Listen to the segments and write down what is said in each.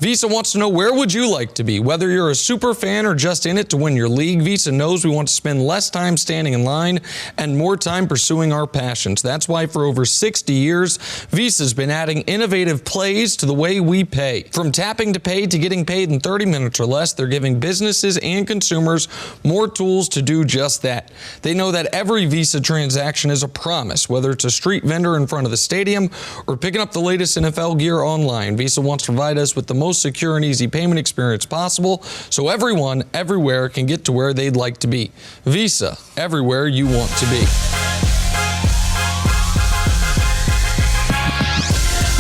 Visa wants to know, where would you like to be? Whether you're a super fan or just in it to win your league, Visa knows we want to spend less time standing in line and more time pursuing our passions. That's why for over 60 years, Visa's been adding innovative plays to the way we pay. From tapping to pay to getting paid in 30 minutes or less, they're giving businesses and consumers more tools to do just that. They know that every Visa transaction is a promise, whether it's a street vendor in front of the stadium or picking up the latest NFL gear online. Visa wants to provide us with the most secure and easy payment experience possible so everyone, everywhere can get to where they'd like to be. Visa, everywhere you want to be.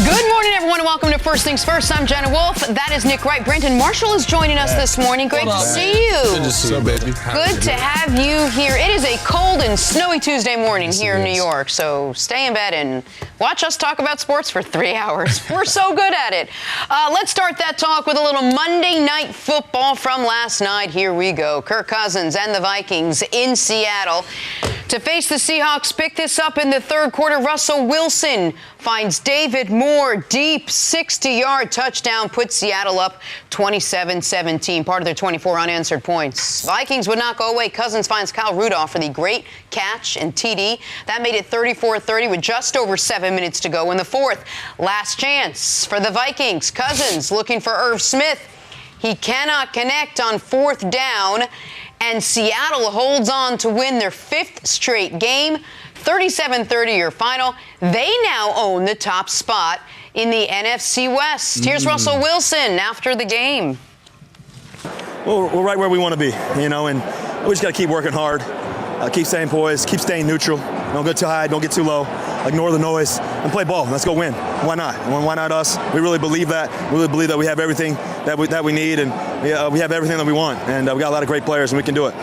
Good morning, everyone, and welcome to First Things First. I'm Jenna Wolfe. That is Nick Wright. Brenton Marshall is joining us this morning. Great to see you. Good to see you, baby. Good to have you here. It is a cold and snowy Tuesday morning here in New York, so stay in bed and watch us talk about sports for 3 hours. We're so good at it. Let's start that talk with a little Monday Night Football from last night. Here we go. Kirk Cousins and the Vikings in Seattle to face the Seahawks. Pick this up in the third quarter. Russell Wilson finds David Moore deep, 60-yard touchdown, puts Seattle up 27-17, part of their 24 unanswered points. Vikings would not go away. Cousins finds Kyle Rudolph for the great catch and TD. That made it 34-30 with just over 7 minutes to go in the fourth. Last chance for the Vikings. Cousins looking for Irv Smith. He cannot connect on fourth down, and Seattle holds on to win their fifth straight game. 37-30 your final. They now own the top spot in the NFC West. Here's Russell Wilson after the game. Well, we're right where we want to be, and we just got to keep working hard, keep staying poised, keep staying neutral. Don't go too high, don't get too low. Ignore the noise and play ball. Let's go win. Why not? Why not us? We really believe that. We really believe that we have everything that we need, and we have everything that we want. And we got a lot of great players, and we can do it.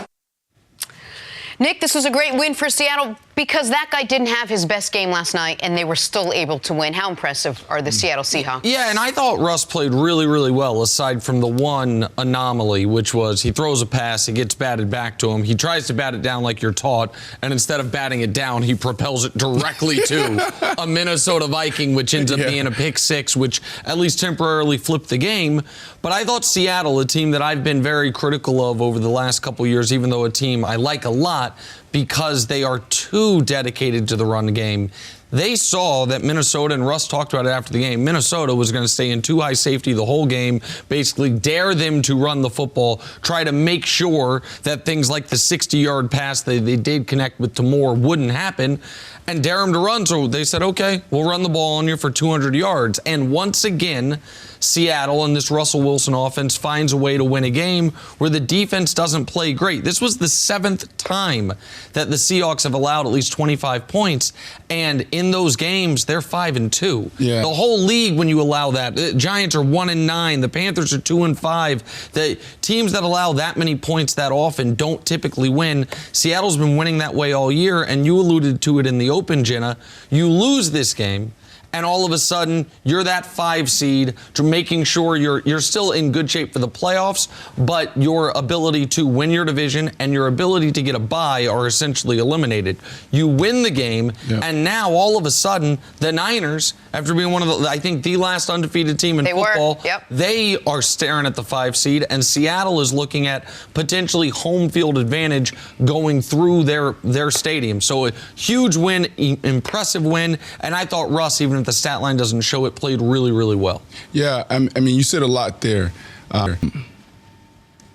Nick, this was a great win for Seattle because that guy didn't have his best game last night, and they were still able to win. How impressive are the Seattle Seahawks? Yeah, and I thought Russ played really, really well, aside from the one anomaly, which was he throws a pass, it gets batted back to him. He tries to bat it down like you're taught, and instead of batting it down, he propels it directly to a Minnesota Viking, which ends up being a pick six, which at least temporarily flipped the game. But I thought Seattle, a team that I've been very critical of over the last couple years, even though a team I like a lot, because they are too dedicated to the run game. They saw that Minnesota, and Russ talked about it after the game, Minnesota was going to stay in too high safety the whole game, basically dare them to run the football, try to make sure that things like the 60-yard pass they did connect with Moore wouldn't happen, and dare them to run. So they said, okay, we'll run the ball on you for 200 yards. And once again, Seattle and this Russell Wilson offense finds a way to win a game where the defense doesn't play great. This was the 7th time that the Seahawks have allowed at least 25 points, and in those games, they're 5-2. Yeah. The whole league, when you allow that, the Giants are 1-9, the Panthers are 2-5. The teams that allow that many points that often don't typically win. Seattle's been winning that way all year, and you alluded to it in the open, Jenna. You lose this game, and all of a sudden, you're that 5 seed, to making sure you're still in good shape for the playoffs, but your ability to win your division and your ability to get a bye are essentially eliminated. You win the game, and now all of a sudden, the Niners, after being one of the, I think, the last undefeated team in football, they are staring at the 5 seed, and Seattle is looking at potentially home field advantage going through their stadium. So a huge win, impressive win, and I thought Russ, even if the stat line doesn't show it, played really, really well. Yeah, I mean, you said a lot there.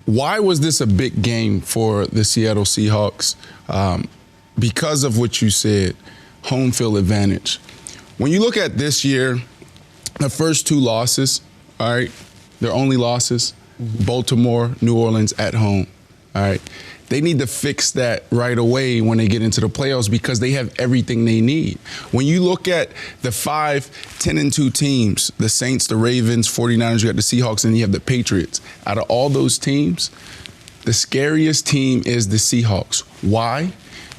Why was this a big game for the Seattle Seahawks? Because of what you said, home field advantage. When you look at this year, the first 2 losses, all right, their only losses, Baltimore, New Orleans at home, all right. They need to fix that right away when they get into the playoffs because they have everything they need. When you look at the 5 10-2 teams, the Saints, the Ravens, 49ers, you got the Seahawks, and you have the Patriots. Out of all those teams, the scariest team is the Seahawks. Why?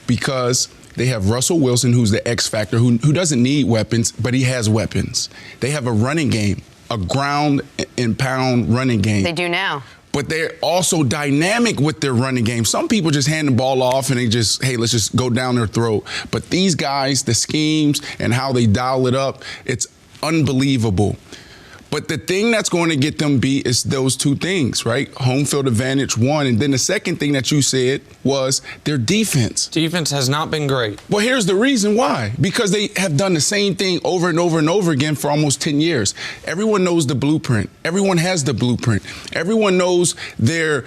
Because they have Russell Wilson, who's the X factor, who doesn't need weapons, but he has weapons. They have a running game, a ground and pound running game. They do now. But they're also dynamic with their running game. Some people just hand the ball off and they just, hey, let's just go down their throat. But these guys, the schemes and how they dial it up, it's unbelievable. But the thing that's going to get them beat is those two things, right? Home field advantage, one. And then the second thing that you said was their defense. Defense has not been great. Well, here's the reason why. Because they have done the same thing over and over and over again for almost 10 years. Everyone knows the blueprint. Everyone has the blueprint. Everyone knows their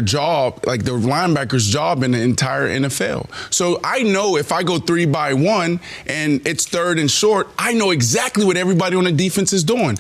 job, like the linebacker's job in the entire NFL. So I know if I go 3-by-1 and it's third and short, I know exactly what everybody on the defense is doing.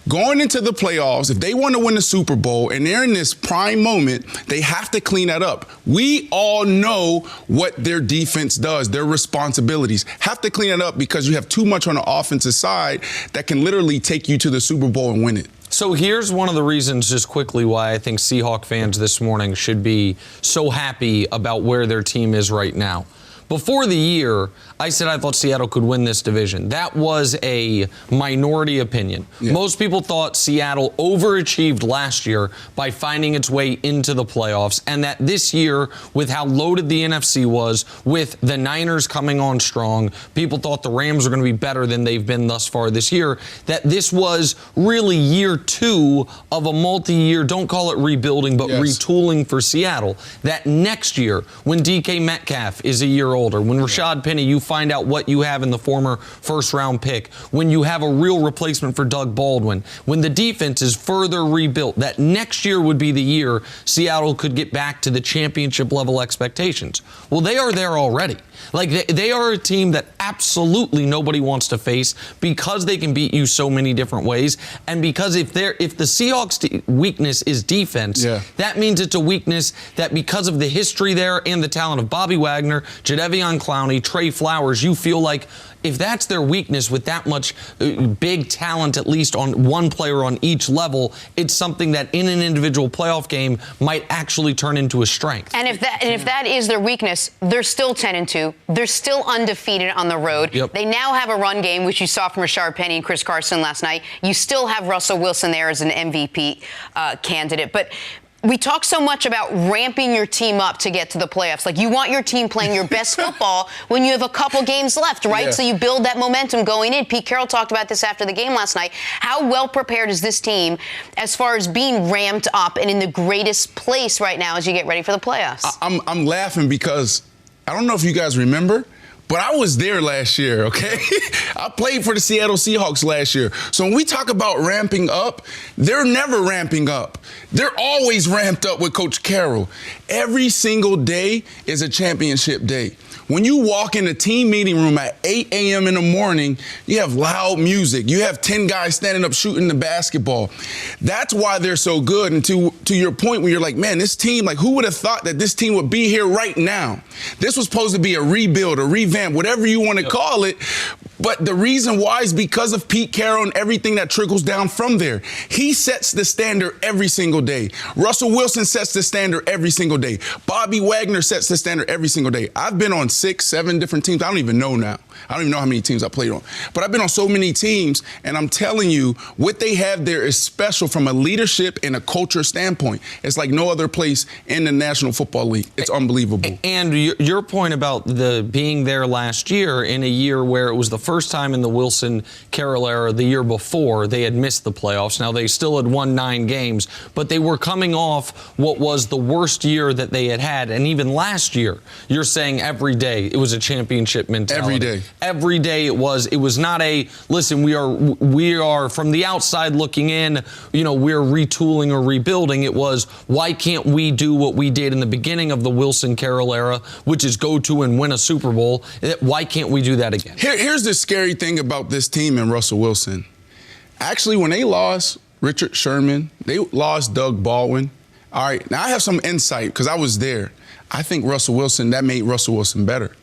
Going into the playoffs, if they want to win the Super Bowl and they're in this prime moment, they have to clean that up. We all know what their defense does, their responsibilities. Have to clean it up because you have too much on the offensive side that can literally take you to the Super Bowl and win it. So here's one of the reasons, just quickly, why I think Seahawks fans this morning should be so happy about where their team is right now. Before the year, I said I thought Seattle could win this division. That was a minority opinion. Yeah. Most people thought Seattle overachieved last year by finding its way into the playoffs, and that this year, with how loaded the NFC was, with the Niners coming on strong, people thought the Rams were going to be better than they've been thus far this year, that this was really year 2 of a multi-year, don't call it rebuilding, but retooling for Seattle. That next year, when DK Metcalf is a year older, when Rashad Penny, you find out what you have in the former first-round pick, when you have a real replacement for Doug Baldwin, when the defense is further rebuilt, that next year would be the year Seattle could get back to the championship-level expectations. Well, they are there already. Like, they are a team that absolutely nobody wants to face because they can beat you so many different ways, and because if the Seahawks' weakness is defense, that means it's a weakness that because of the history there and the talent of Bobby Wagner, Jadeveon Clowney, Trey Flowers, you feel like if that's their weakness with that much big talent, at least on one player on each level, it's something that in an individual playoff game might actually turn into a strength. And if that is their weakness, they're still 10-2. They're still undefeated on the road. Yep. They now have a run game, which you saw from Rashard Penny and Chris Carson last night. You still have Russell Wilson there as an MVP candidate. But we talk so much about ramping your team up to get to the playoffs. Like, you want your team playing your best football when you have a couple games left, right? Yeah. So you build that momentum going in. Pete Carroll talked about this after the game last night. How well prepared is this team as far as being ramped up and in the greatest place right now as you get ready for the playoffs? I'm laughing because I don't know if you guys remember, but I was there last year, okay? I played for the Seattle Seahawks last year. So when we talk about ramping up, they're never ramping up. They're always ramped up with Coach Carroll. Every single day is a championship day. When you walk in the team meeting room at 8 a.m. in the morning, you have loud music. You have 10 guys standing up shooting the basketball. That's why they're so good. And to your point where you're like, man, this team, like, who would have thought that this team would be here right now? This was supposed to be a rebuild, a revamp, whatever you want to call it. But the reason why is because of Pete Carroll and everything that trickles down from there. He sets the standard every single day. Russell Wilson sets the standard every single day. Bobby Wagner sets the standard every single day. I've been on 6, 7 different teams. I don't even know now. I don't even know how many teams I played on. But I've been on so many teams, and I'm telling you, what they have there is special from a leadership and a culture standpoint. It's like no other place in the National Football League. It's unbelievable. And your point about the being there last year in a year where it was the first time in the Wilson-Carroll era, the year before, they had missed the playoffs. Now, they still had won 9 games, but they were coming off what was the worst year that they had had. And even last year, you're saying every day it was a championship mentality. Every day. Every day it was not a, listen, we are from the outside looking in, we're retooling or rebuilding. It was, why can't we do what we did in the beginning of the Wilson-Carroll era, which is go to and win a Super Bowl? Why can't we do that again? Here's the scary thing about this team and Russell Wilson. Actually, when they lost Richard Sherman, they lost Doug Baldwin. All right, now I have some insight because I was there. I think that made Russell Wilson better.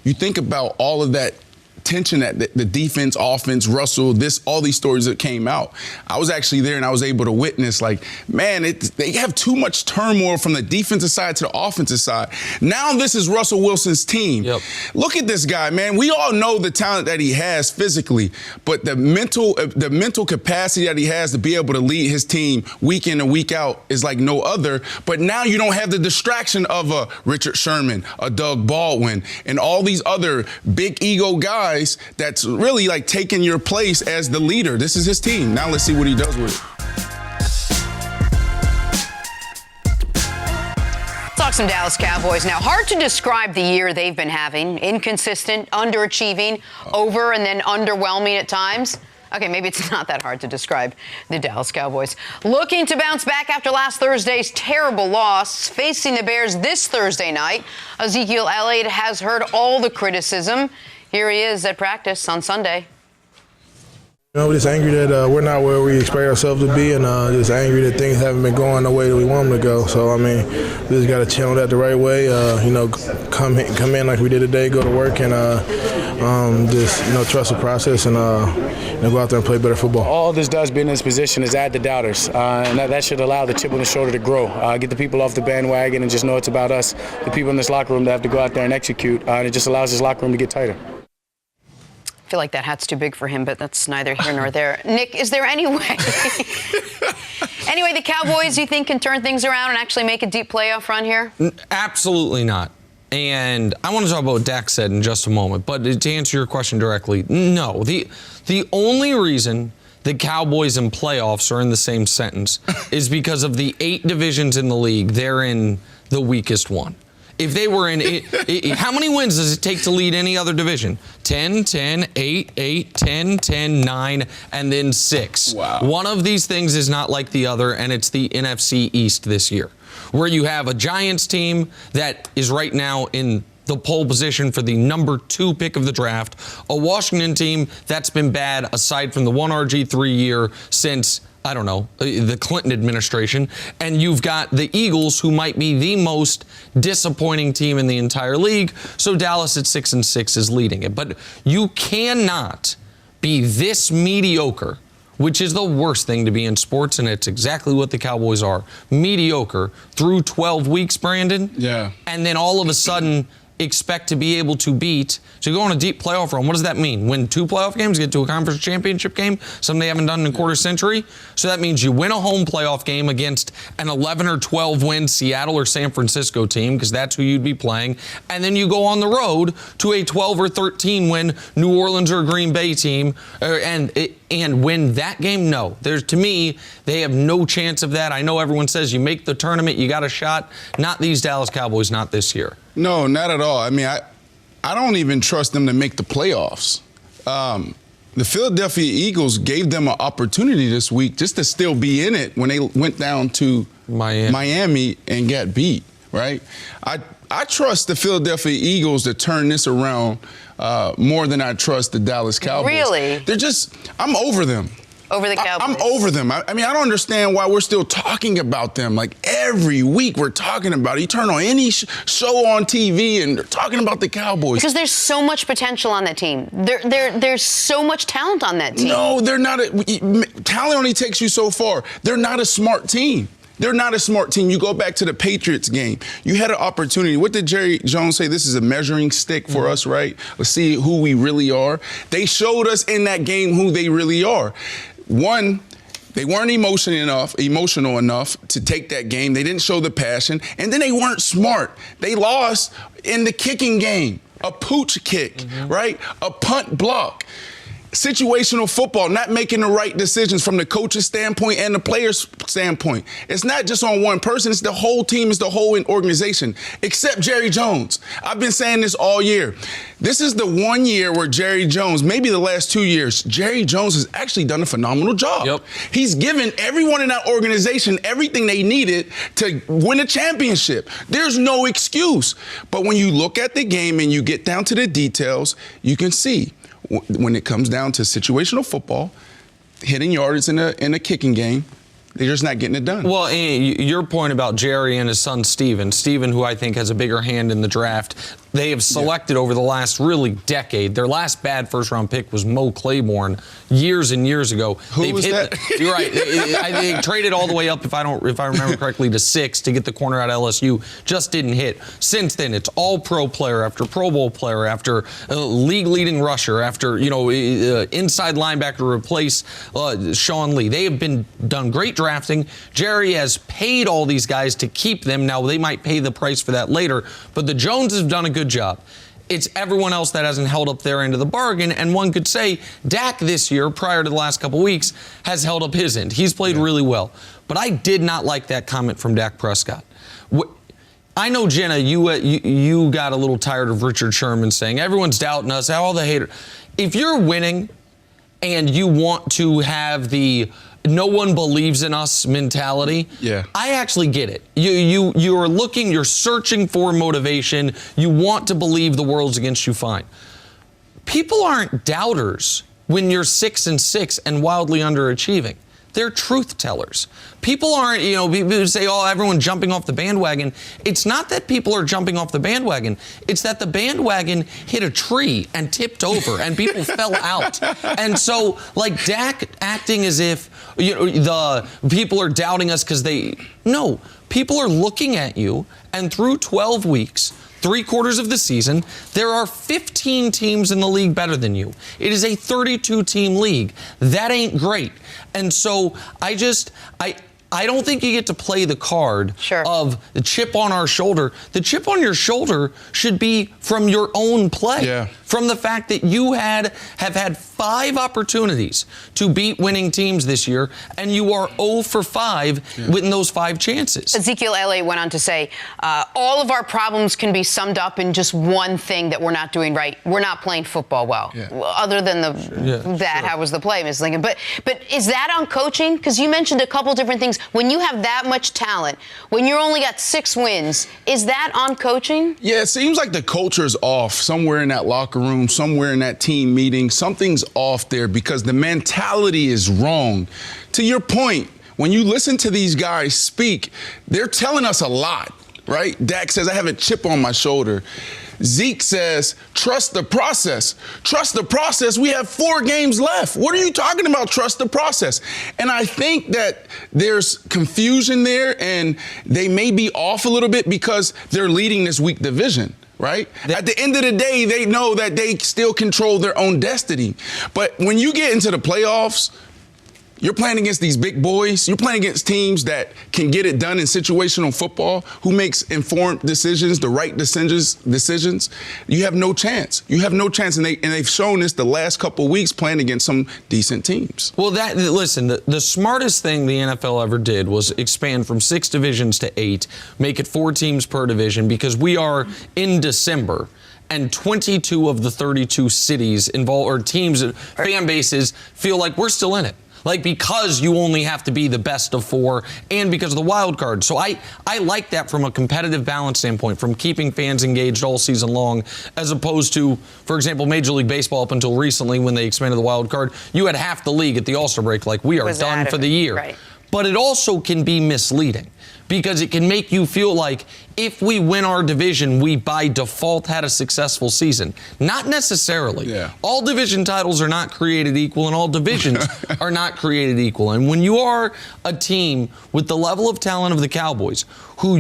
You think about all of that tension that the defense, offense, Russell, all these stories that came out. I was actually there and I was able to witness, like, man, they have too much turmoil from the defensive side to the offensive side. Now this is Russell Wilson's team. Yep. Look at this guy, man. We all know the talent that he has physically, but the mental capacity that he has to be able to lead his team week in and week out is like no other. But now you don't have the distraction of a Richard Sherman, a Doug Baldwin, and all these other big ego guys franchise that's really like taking your place as the leader. This is his team. Now let's see what he does with it. Talk some Dallas Cowboys now. Hard to describe the year they've been having. Inconsistent, underachieving, over and then underwhelming at times. Okay, maybe it's not that hard to describe the Dallas Cowboys. Looking to bounce back after last Thursday's terrible loss, facing the Bears this Thursday night. Ezekiel Elliott has heard all the criticism. Here he is at practice on Sunday. We're just angry that we're not where we expect ourselves to be, and just angry that things haven't been going the way that we want them to go. So, I mean, we just got to channel that the right way, come in like we did today, go to work, and just, trust the process and go out there and play better football. All this does being in this position is add the doubters, and that should allow the chip on the shoulder to grow. Get the people off the bandwagon and just know it's about us, the people in this locker room that have to go out there and execute, and it just allows this locker room to get tighter. I feel like that hat's too big for him, but that's neither here nor there. Nick, is there any way? Anyway, the Cowboys, you think, can turn things around and actually make a deep playoff run here? Absolutely not. And I want to talk about what Dak said in just a moment. But to answer your question directly, no. The only reason the Cowboys and playoffs are in the same sentence is because of the 8 divisions in the league. They're in the weakest one. If they were in how many wins does it take to lead any other division? 10, 10, 8, 8, 10, 10, 9, and then 6. Wow. One of these things is not like the other, and it's the NFC East this year, where you have a Giants team that is right now in the pole position for the number 2 pick of the draft, a Washington team that's been bad aside from the one RG3 year since, I don't know, the Clinton administration, and you've got the Eagles, who might be the most disappointing team in the entire league. So Dallas at 6-6 is leading it. But you cannot be this mediocre, which is the worst thing to be in sports, and it's exactly what the Cowboys are. Mediocre through 12 weeks, Brandon. Yeah. And then all of a sudden expect to be able to to go on a deep playoff run. What does that mean? Win 2 playoff games, get to a conference championship game, something they haven't done in a quarter century. So that means you win a home playoff game against an 11 or 12 win Seattle or San Francisco team, because that's who you'd be playing. And then you go on the road to a 12 or 13 win New Orleans or Green Bay team and win that game. No, to me, they have no chance of that. I know everyone says you make the tournament, you got a shot. Not these Dallas Cowboys, not this year. No, not at all. I mean, I don't even trust them to make the playoffs. The Philadelphia Eagles gave them an opportunity this week just to still be in it when they went down to Miami and got beat, right? I trust the Philadelphia Eagles to turn this around more than I trust the Dallas Cowboys. Really? I'm over them. Over the Cowboys? I'm over them. I mean, I don't understand why we're still talking about them. Like, every week we're talking about it. You turn on any show on TV and they're talking about the Cowboys. Because there's so much potential on that team. There's so much talent on that team. No, they're not. Talent only takes you so far. They're not a smart team. They're not a smart team. You go back to the Patriots game. You had an opportunity. What did Jerry Jones say? This is a measuring stick for us, right? Let's see who we really are. They showed us in that game who they really are. One, they weren't emotional enough to take that game. They didn't show the passion. And then they weren't smart. They lost in the kicking game. A pooch kick, right? A punt block. Situational football, not making the right decisions from the coach's standpoint and the player's standpoint. It's not just on one person. It's the whole team. It's the whole organization, except Jerry Jones. I've been saying this all year. This is the one year where Jerry Jones, maybe the last 2 years, Jerry Jones has actually done a phenomenal job. Yep. He's given everyone in that organization everything they needed to win a championship. There's no excuse. But when you look at the game and you get down to the details, you can see when it comes down to situational football, hitting yards in a kicking game, they're just not getting it done. Well, and your point about Jerry and his son Steven, who I think has a bigger hand in the draft, they have selected over the last really decade. Their last bad first-round pick was Mo Claiborne years and years ago. Who was that? You're right. They traded all the way up, if I remember correctly, to 6 to get the corner out of LSU. Just didn't hit. Since then, it's all pro player after Pro Bowl player after league-leading rusher after inside linebacker to replace Sean Lee. They have done great drafting. Jerry has paid all these guys to keep them. Now, they might pay the price for that later, but the Joneses have done a good job. It's everyone else that hasn't held up their end of the bargain. And one could say Dak this year, prior to the last couple weeks, has held up his end. He's played really well. But I did not like that comment from Dak Prescott. I know, Jenna, you got a little tired of Richard Sherman saying everyone's doubting us, all the haters. If you're winning and you want to have the no one believes in us mentality, I actually get it. You're looking, you're searching for motivation. You want to believe the world's against you, fine. People aren't doubters when you're 6-6 and wildly underachieving. They're truth tellers. People aren't, people say, oh, everyone's jumping off the bandwagon. It's not that people are jumping off the bandwagon. It's that the bandwagon hit a tree and tipped over and people fell out. And so, like, Dak acting as if, the people are doubting us because no, people are looking at you, and through 12 weeks, 3/4 of the season, there are 15 teams in the league better than you. It is a 32-team league. That ain't great. And so I don't think you get to play the card of the chip on our shoulder. The chip on your shoulder should be from your own play. From the fact that you have had 5 opportunities to beat winning teams this year, and you are 0 for 5 in those 5 chances. Ezekiel Elliott went on to say, all of our problems can be summed up in just one thing that we're not doing right. We're not playing football well. Other than how was the play, Ms. Lincoln? But is that on coaching? Because you mentioned a couple different things. When you have that much talent, when you only got 6 wins, is that on coaching? Yeah, it seems like the culture's off somewhere in that locker room, somewhere in that team meeting. Something's off there because the mentality is wrong. To your point, when you listen to these guys speak, they're telling us a lot, right? Dak says, I have a chip on my shoulder. Zeke says, trust the process. Trust the process. We have 4 games left. What are you talking about? Trust the process. And I think that there's confusion there, and they may be off a little bit because they're leading this weak division. Right? At the end of the day, they know that they still control their own destiny. But when you get into the playoffs, you're playing against these big boys. You're playing against teams that can get it done in situational football, who makes informed decisions, the right decisions. You have no chance. You have no chance, and they've shown this the last couple of weeks playing against some decent teams. Well, listen, the smartest thing the NFL ever did was expand from 6 divisions to 8, make it 4 teams per division, because we are in December. And 22 of the 32 cities involved, or teams, fan bases, feel like we're still in it. Like, because you only have to be the best of 4 and because of the wild card. So I like that from a competitive balance standpoint, from keeping fans engaged all season long, as opposed to, for example, Major League Baseball up until recently when they expanded the wild card, you had half the league at the All-Star break like, we are done for the year. Right. But it also can be misleading, because it can make you feel like if we win our division, we by default had a successful season. Not necessarily. All division titles are not created equal, and all divisions are not created equal. And when you are a team with the level of talent of the Cowboys, who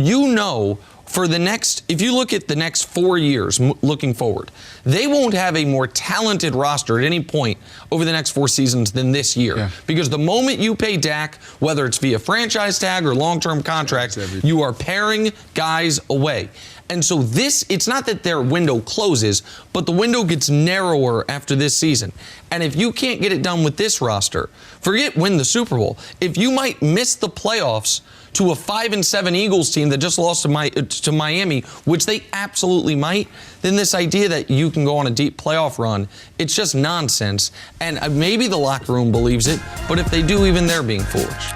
for the next, if you look at the next 4 years looking forward, they won't have a more talented roster at any point over the next 4 seasons than this year. Because the moment you pay Dak, whether it's via franchise tag or long-term contracts, you are paring guys away. And so it's not that their window closes, but the window gets narrower after this season. And if you can't get it done with this roster, forget win the Super Bowl. If you might miss the playoffs to a 5-7 Eagles team that just lost to Miami, which they absolutely might, then this idea that you can go on a deep playoff run, it's just nonsense. And maybe the locker room believes it, but if they do, even they're being foolish.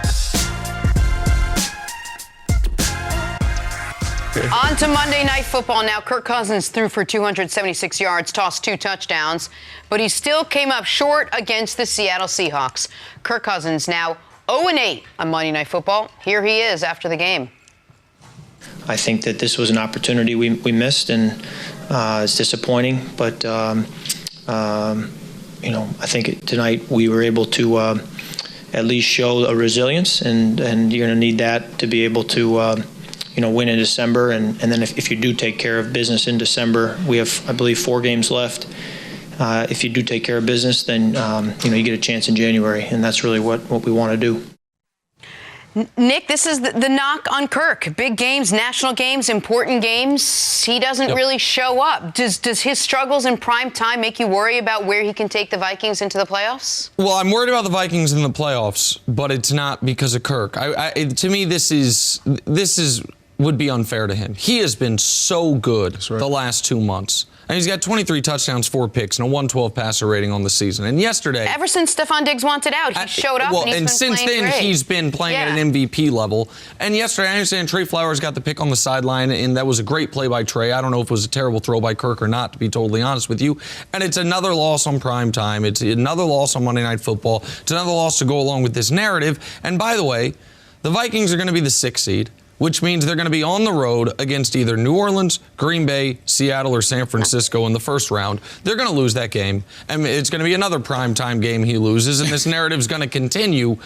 On to Monday Night Football now. Kirk Cousins threw for 276 yards, tossed 2 touchdowns, but he still came up short against the Seattle Seahawks. Kirk Cousins now 0-8 on Monday Night Football. Here he is after the game. I think that this was an opportunity we missed, and it's disappointing. But I think tonight we were able to at least show a resilience, and you're going to need that to be able to win in December. And then if you do take care of business in December, we have, I believe, 4 games left. If you do take care of business, then you get a chance in January, and that's really what we want to do. Nick, this is the knock on Kirk. Big games, national games, important games. He doesn't really show up. Does his struggles in prime time make you worry about where he can take the Vikings into the playoffs? Well, I'm worried about the Vikings in the playoffs, but it's not because of Kirk. To me, this would be unfair to him. He has been so good the last 2 months. And he's got 23 touchdowns, 4 picks, and a 112 passer rating on the season. And yesterday, ever since Stephon Diggs wanted out, he showed up. Well, and and since then, great. he's been playing at an MVP level. And yesterday, I understand Trey Flowers got the pick on the sideline, and that was a great play by Trey. I don't know if it was a terrible throw by Kirk or not, to be totally honest with you. And it's another loss on prime time. It's another loss on Monday Night Football. It's another loss to go along with this narrative. And by the way, the Vikings are going to be the 6th seed, which means they're going to be on the road against either New Orleans, Green Bay, Seattle, or San Francisco in the first round. They're going to lose that game. I mean, it's going to be another primetime game he loses, and this narrative is going to continue.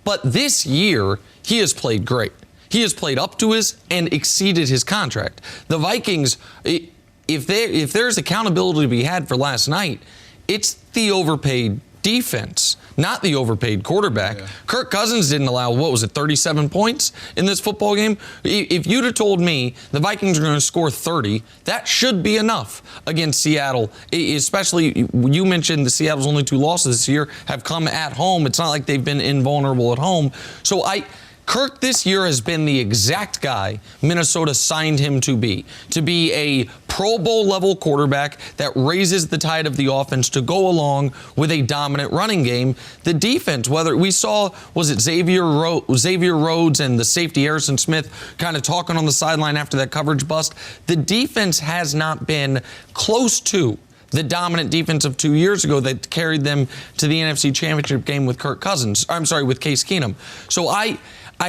But this year, he has played great. He has played up to his and exceeded his contract. The Vikings, if there's accountability to be had for last night, it's the overpaid defense, not the overpaid quarterback. Yeah. Kirk Cousins didn't allow, 37 points in this football game? If you'd have told me the Vikings are going to score 30, that should be enough against Seattle, especially you mentioned the Seattle's only 2 losses this year have come at home. It's not like they've been invulnerable at home. So Kirk this year has been the exact guy Minnesota signed him to be a Pro Bowl level quarterback that raises the tide of the offense to go along with a dominant running game. The defense, whether we saw, was it Xavier Rhodes and the safety Harrison Smith kind of talking on the sideline after that coverage bust, the defense has not been close to the dominant defense of 2 years ago that carried them to the NFC Championship game with with Case Keenum. So I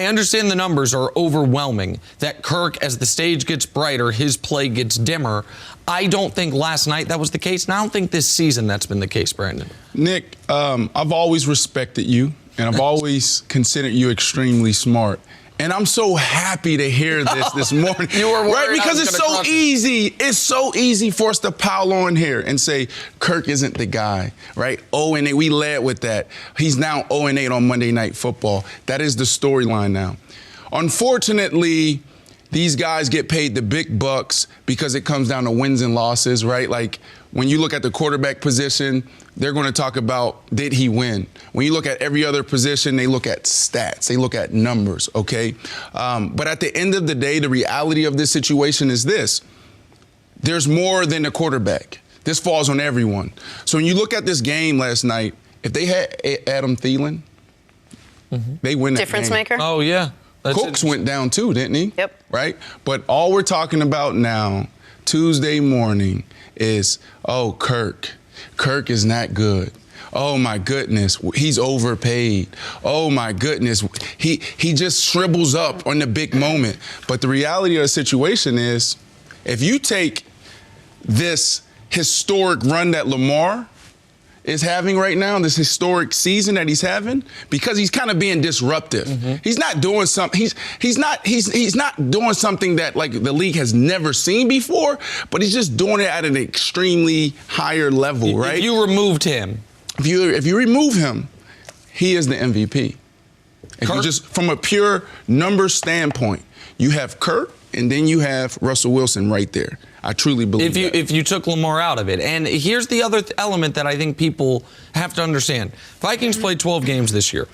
understand the numbers are overwhelming, that Kirk, as the stage gets brighter, his play gets dimmer. I don't think last night that was the case, and I don't think this season that's been the case, Brandon. Nick, I've always respected you, and I've always considered you extremely smart. And I'm so happy to hear this morning. You were worried, right? Because it's so easy. It's so easy for us to pile on here and say Kirk isn't the guy, right? 0-8. We led with that. He's now 0-8 on Monday Night Football. That is the storyline now. Unfortunately, these guys get paid the big bucks because it comes down to wins and losses, right? Like when you look at the quarterback position, they're going to talk about, did he win? When you look at every other position, they look at stats. They look at numbers, okay? But at the end of the day, the reality of this situation is this. There's more than the quarterback. This falls on everyone. So when you look at this game last night, if they had Adam Thielen, they win that Difference game. maker? Oh, yeah. Cooks went down too, didn't he? Yep. Right? But all we're talking about now, Tuesday morning, is, Kirk is not good. Oh my goodness, he's overpaid. Oh my goodness, he just shrivels up on the big moment. But the reality of the situation is, if you take this historic run that Lamar is having right now, this historic season that he's having, because he's kind of being disruptive. He's not doing something. He's not doing something that like the league has never seen before, but he's just doing it at an extremely higher level, right? If you removed him, if you remove him, he is the MVP. If you just from a pure number standpoint, you have Kirk and then you have Russell Wilson right there. I truly believe that. If you took Lamar out of it. And here's the other element that I think people have to understand. Vikings played 12 games this year.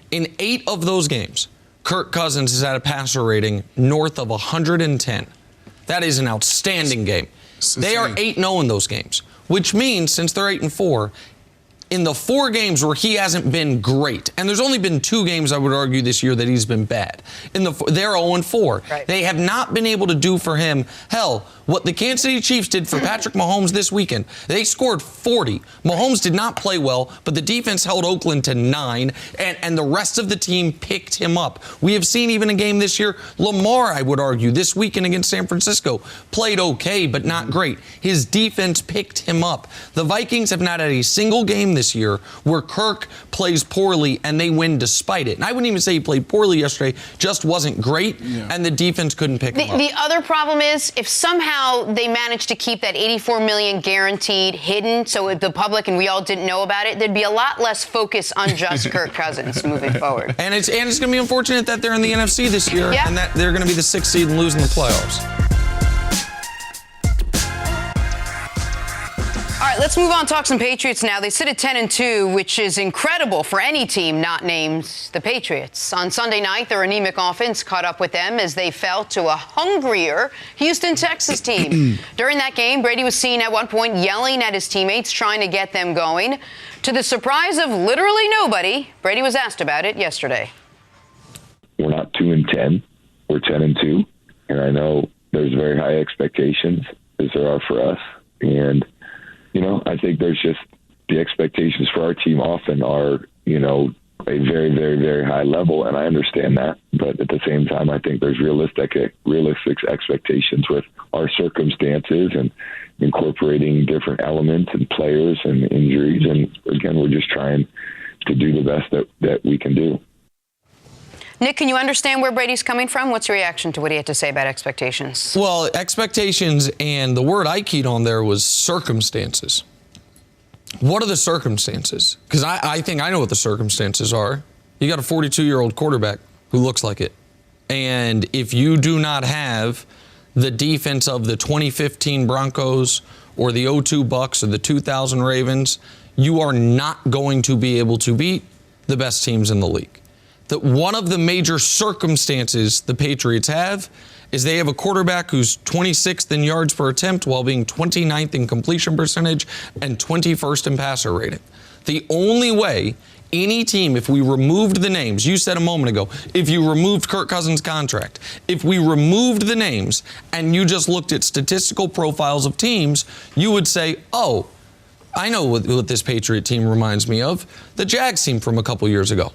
In 8 of those games, Kirk Cousins has had a passer rating north of 110. That is an outstanding game. They are 8-0 in those games, which means since they're 8-4, in the 4 games where he hasn't been great, and there's only been 2 games I would argue this year that he's been bad. They're 0-4. Right. They have not been able to do for him, what the Kansas City Chiefs did for Patrick Mahomes this weekend. They scored 40. Mahomes did not play well, but the defense held Oakland to 9, and the rest of the team picked him up. We have seen even a game this year, Lamar, I would argue, this weekend against San Francisco, played okay, but not great. His defense picked him up. The Vikings have not had a single game this year where Kirk plays poorly and they win despite it. And I wouldn't even say he played poorly yesterday, just wasn't great, and the defense couldn't pick him up. The other problem is if somehow they managed to keep that $84 million guaranteed hidden so the public and we all didn't know about it, there'd be a lot less focus on just Kirk Cousins moving forward. And it's going to be unfortunate that they're in the NFC this year and that they're going to be the 6th seed and losing the playoffs. All right, let's move on and talk some Patriots now. They sit at 10-2, which is incredible for any team not named the Patriots. On Sunday night, their anemic offense caught up with them as they fell to a hungrier Houston, Texas team. During that game, Brady was seen at one point yelling at his teammates, trying to get them going. To the surprise of literally nobody, Brady was asked about it yesterday. We're not 2-10. We're 10-2. And I know there's very high expectations, as there are for us. And I think there's just the expectations for our team often are, a very, very, very high level, and I understand that. But at the same time, I think there's realistic expectations with our circumstances and incorporating different elements and players and injuries. And again, we're just trying to do the best that we can do. Nick, can you understand where Brady's coming from? What's your reaction to what he had to say about expectations? Well, expectations, and the word I keyed on there was circumstances. What are the circumstances? Because I think I know what the circumstances are. You got a 42-year-old quarterback who looks like it. And if you do not have the defense of the 2015 Broncos or the 02 Bucks or the 2000 Ravens, you are not going to be able to beat the best teams in the league. That one of the major circumstances the Patriots have is they have a quarterback who's 26th in yards per attempt while being 29th in completion percentage and 21st in passer rating. The only way any team, if we removed the names, you said a moment ago, if you removed Kirk Cousins' contract, if we removed the names and you just looked at statistical profiles of teams, you would say, oh, I know what this Patriot team reminds me of, the Jags team from a couple years ago.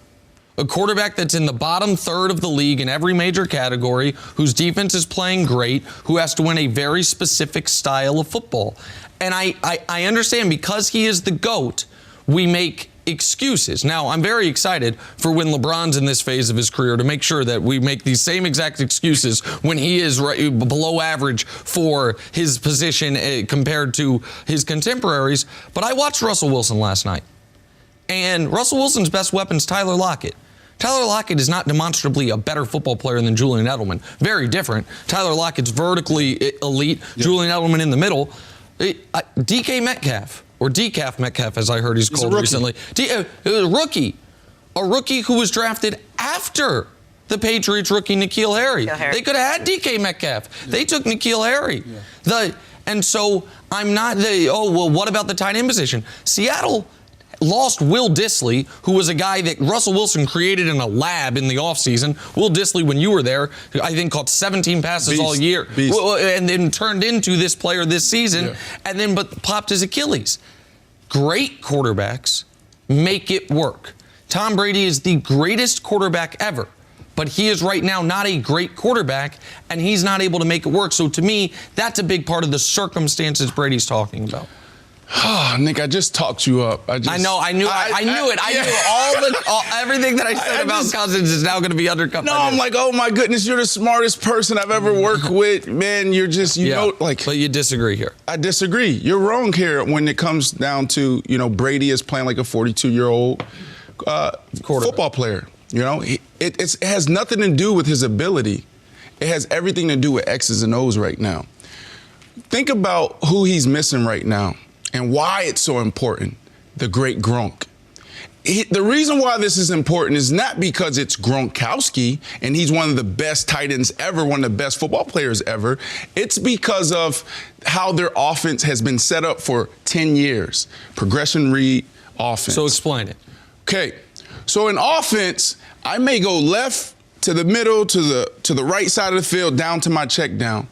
A quarterback that's in the bottom third of the league in every major category, whose defense is playing great, who has to win a very specific style of football. And I understand because he is the GOAT, we make excuses. Now, I'm very excited for when LeBron's in this phase of his career to make sure that we make these same exact excuses when he is below average for his position compared to his contemporaries. But I watched Russell Wilson last night. And Russell Wilson's best weapon is Tyler Lockett. Tyler Lockett is not demonstrably a better football player than Julian Edelman. Very different. Tyler Lockett's vertically elite. Yep. Julian Edelman in the middle. DK Metcalf, or Decaf Metcalf, as I heard he's called recently. A rookie who was drafted after the Patriots rookie N'Keal Harry. They could have had DK Metcalf. Yeah. They took N'Keal Harry. Yeah. And so I'm not what about the tight end position? Seattle lost Will Dissly, who was a guy that Russell Wilson created in a lab in the offseason. Will Dissly, when you were there, I think caught 17 passes all year. And then turned into this player this season, but popped his Achilles. Great quarterbacks make it work. Tom Brady is the greatest quarterback ever, but he is right now not a great quarterback, and he's not able to make it work. So to me, that's a big part of the circumstances Brady's talking about. Oh, Nick, I just talked you up. I knew it. Everything that I said about Cousins is now going to be undercut. No, I'm like, oh my goodness, you're the smartest person I've ever worked with, man. You're just, But you disagree here. I disagree. You're wrong here when it comes down to, Brady is playing like a 42-year-old football player. It has nothing to do with his ability. It has everything to do with X's and O's right now. Think about who he's missing right now. And why it's so important, the great Gronk. The reason why this is important is not because it's Gronkowski and he's one of the best tight ends ever, one of the best football players ever. It's because of how their offense has been set up for 10 years. Progression read offense. So explain it. Okay. So in offense, I may go left to the middle, to the right side of the field, down to my check down.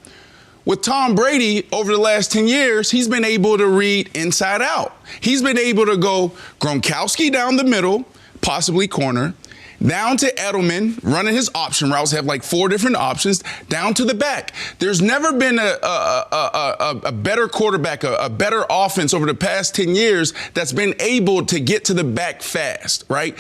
With Tom Brady, over the last 10 years, he's been able to read inside out. He's been able to go Gronkowski down the middle, possibly corner, down to Edelman, running his option routes, have like 4 different options, down to the back. There's never been a better quarterback, a better offense over the past 10 years that's been able to get to the back fast, right?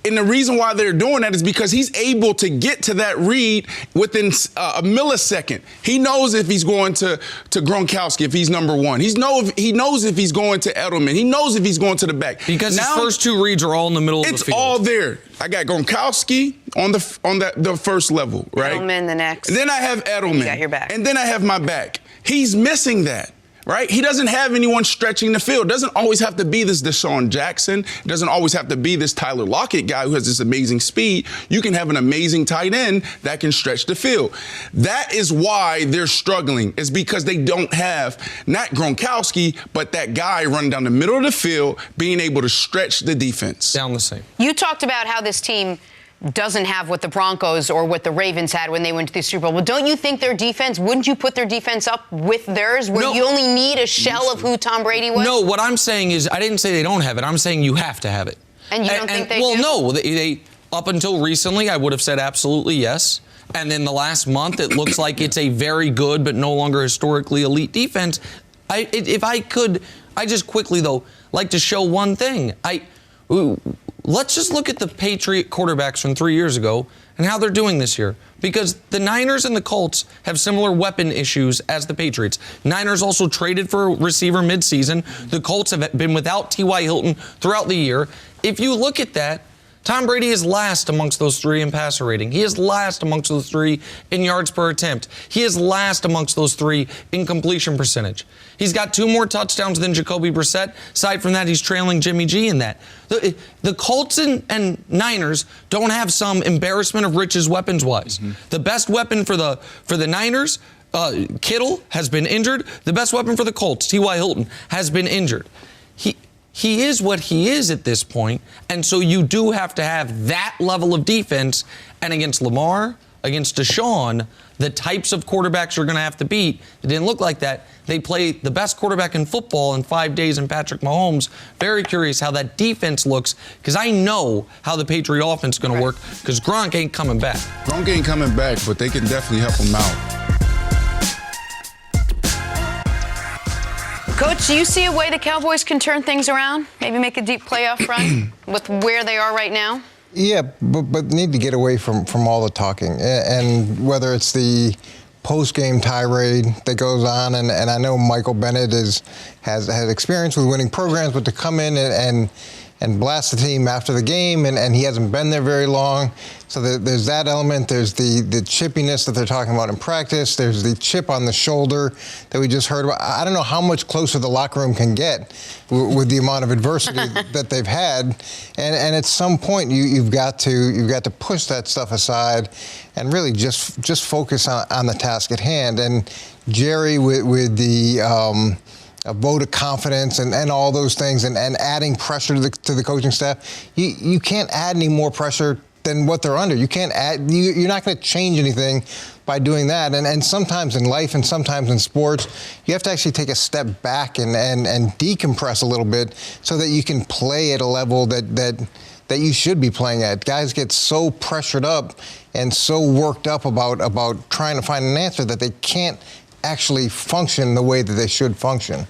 And the reason why they're doing that is because he's able to get to that read within a millisecond. He knows if he's going to Gronkowski, if he's number 1. He knows if he's going to Edelman. He knows if he's going to the back. Because his first 2 reads are all in the middle of the field. It's all there. I got Gronkowski on the first level, right? Edelman the next. And then I have Edelman. You got your back. And then I have my back. He's missing that. Right? He doesn't have anyone stretching the field. It doesn't always have to be this Deshaun Jackson. It doesn't always have to be this Tyler Lockett guy who has this amazing speed. You can have an amazing tight end that can stretch the field. That is why they're struggling, is because they don't have not Gronkowski, but that guy running down the middle of the field, being able to stretch the defense. Down the same. You talked about how this team doesn't have what the Broncos or what the Ravens had when they went to the Super Bowl. Well, don't you think their defense, wouldn't you put their defense up with theirs, where you only need a shell of who Tom Brady was? No, what I'm saying is, I didn't say they don't have it. I'm saying you have to have it. And you don't think they do? Well, no. They up until recently, I would have said absolutely yes. And then the last month, it looks like it's a very good but no longer historically elite defense. If I could, I just quickly, though, like to show one thing. Let's just look at the Patriot quarterbacks from 3 years ago and how they're doing this year. Because the Niners and the Colts have similar weapon issues as the Patriots. Niners also traded for a receiver midseason. The Colts have been without T.Y. Hilton throughout the year. If you look at that, Tom Brady is last amongst those 3 in passer rating. He is last amongst those 3 in yards per attempt. He is last amongst those 3 in completion percentage. He's got 2 more touchdowns than Jacoby Brissett. Aside from that, he's trailing Jimmy G in that. The Colts and Niners don't have some embarrassment of riches weapons-wise. Mm-hmm. The best weapon for the Niners, Kittle, has been injured. The best weapon for the Colts, T.Y. Hilton, has been injured. He is what he is at this point, and so you do have to have that level of defense. And against Lamar, against Deshaun, the types of quarterbacks you're going to have to beat, it didn't look like that. They play the best quarterback in football in 5 days in Patrick Mahomes. Very curious how that defense looks, because I know how the Patriot offense is going to work, because Gronk ain't coming back. Gronk ain't coming back, but they can definitely help him out. Coach, do you see a way the Cowboys can turn things around? Maybe make a deep playoff run with where they are right now? Yeah, but need to get away from all the talking. And whether it's the post-game tirade that goes on, and I know Michael Bennett has experience with winning programs, but to come in and blast the team after the game, and he hasn't been there very long. So there's that element. There's the chippiness that they're talking about in practice. There's the chip on the shoulder that we just heard about. I don't know how much closer the locker room can get with the amount of adversity that they've had. And at some point, you've got to push that stuff aside and really just focus on the task at hand. And Jerry with the a vote of confidence and all those things, and adding pressure to the coaching staff. You can't add any more pressure than what they're under. You can't add. You're not going to change anything by doing that. And sometimes in life and sometimes in sports, you have to actually take a step back and decompress a little bit so that you can play at a level that you should be playing at. Guys get so pressured up and so worked up about trying to find an answer that they can't actually function the way that they should function.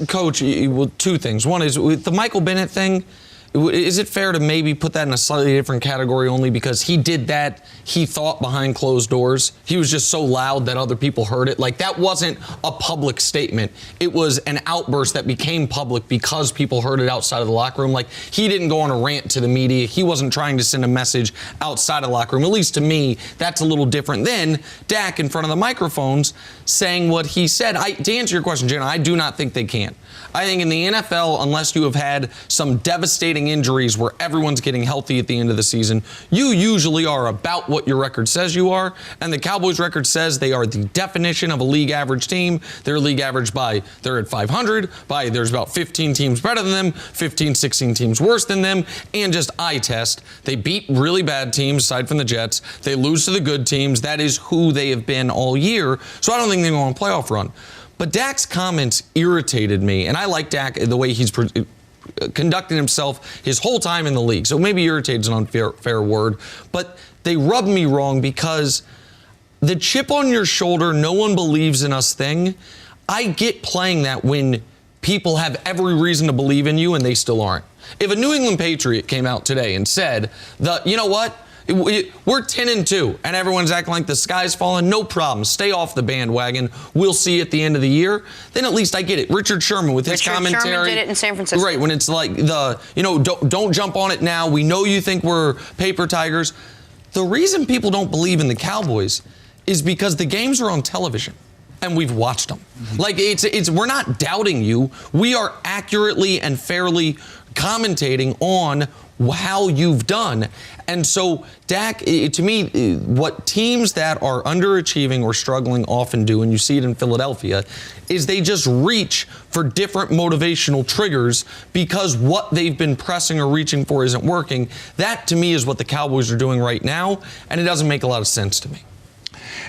Coach, well, 2 things. One is with the Michael Bennett thing. Is it fair to maybe put that in a slightly different category only because he did that, he thought, behind closed doors? He was just so loud that other people heard it. Like, that wasn't a public statement. It was an outburst that became public because people heard it outside of the locker room. Like, he didn't go on a rant to the media. He wasn't trying to send a message outside of the locker room. At least to me, that's a little different than Dak in front of the microphones saying what he said. To answer your question, Jenna, I do not think they can. I think in the NFL, unless you have had some devastating injuries where everyone's getting healthy at the end of the season, you usually are about what your record says you are. And the Cowboys' record says they are the definition of a league average team. They're league average they're at 500, there's about 15 teams better than them, 15, 16 teams worse than them, and just eye test. They beat really bad teams, aside from the Jets. They lose to the good teams. That is who they have been all year. So I don't think they go on a playoff run. But Dak's comments irritated me, and I like Dak the way he's conducting himself his whole time in the league. So maybe irritated is an unfair word, but they rub me wrong because the chip on your shoulder, no one believes in us thing, I get playing that when people have every reason to believe in you and they still aren't. If a New England Patriot came out today and said, you know what? We're 10-2 and everyone's acting like the sky's falling, no problem. Stay off the bandwagon. We'll see at the end of the year. Then at least I get it. Richard Sherman with his commentary. Richard Sherman did it in San Francisco. Right, when it's like don't jump on it now. We know you think we're paper tigers. The reason people don't believe in the Cowboys is because the games are on television and we've watched them. Like we're not doubting you. We are accurately and fairly commentating on how you've done. And so, Dak, to me, what teams that are underachieving or struggling often do, and you see it in Philadelphia, is they just reach for different motivational triggers because what they've been pressing or reaching for isn't working. That, to me, is what the Cowboys are doing right now, and it doesn't make a lot of sense to me.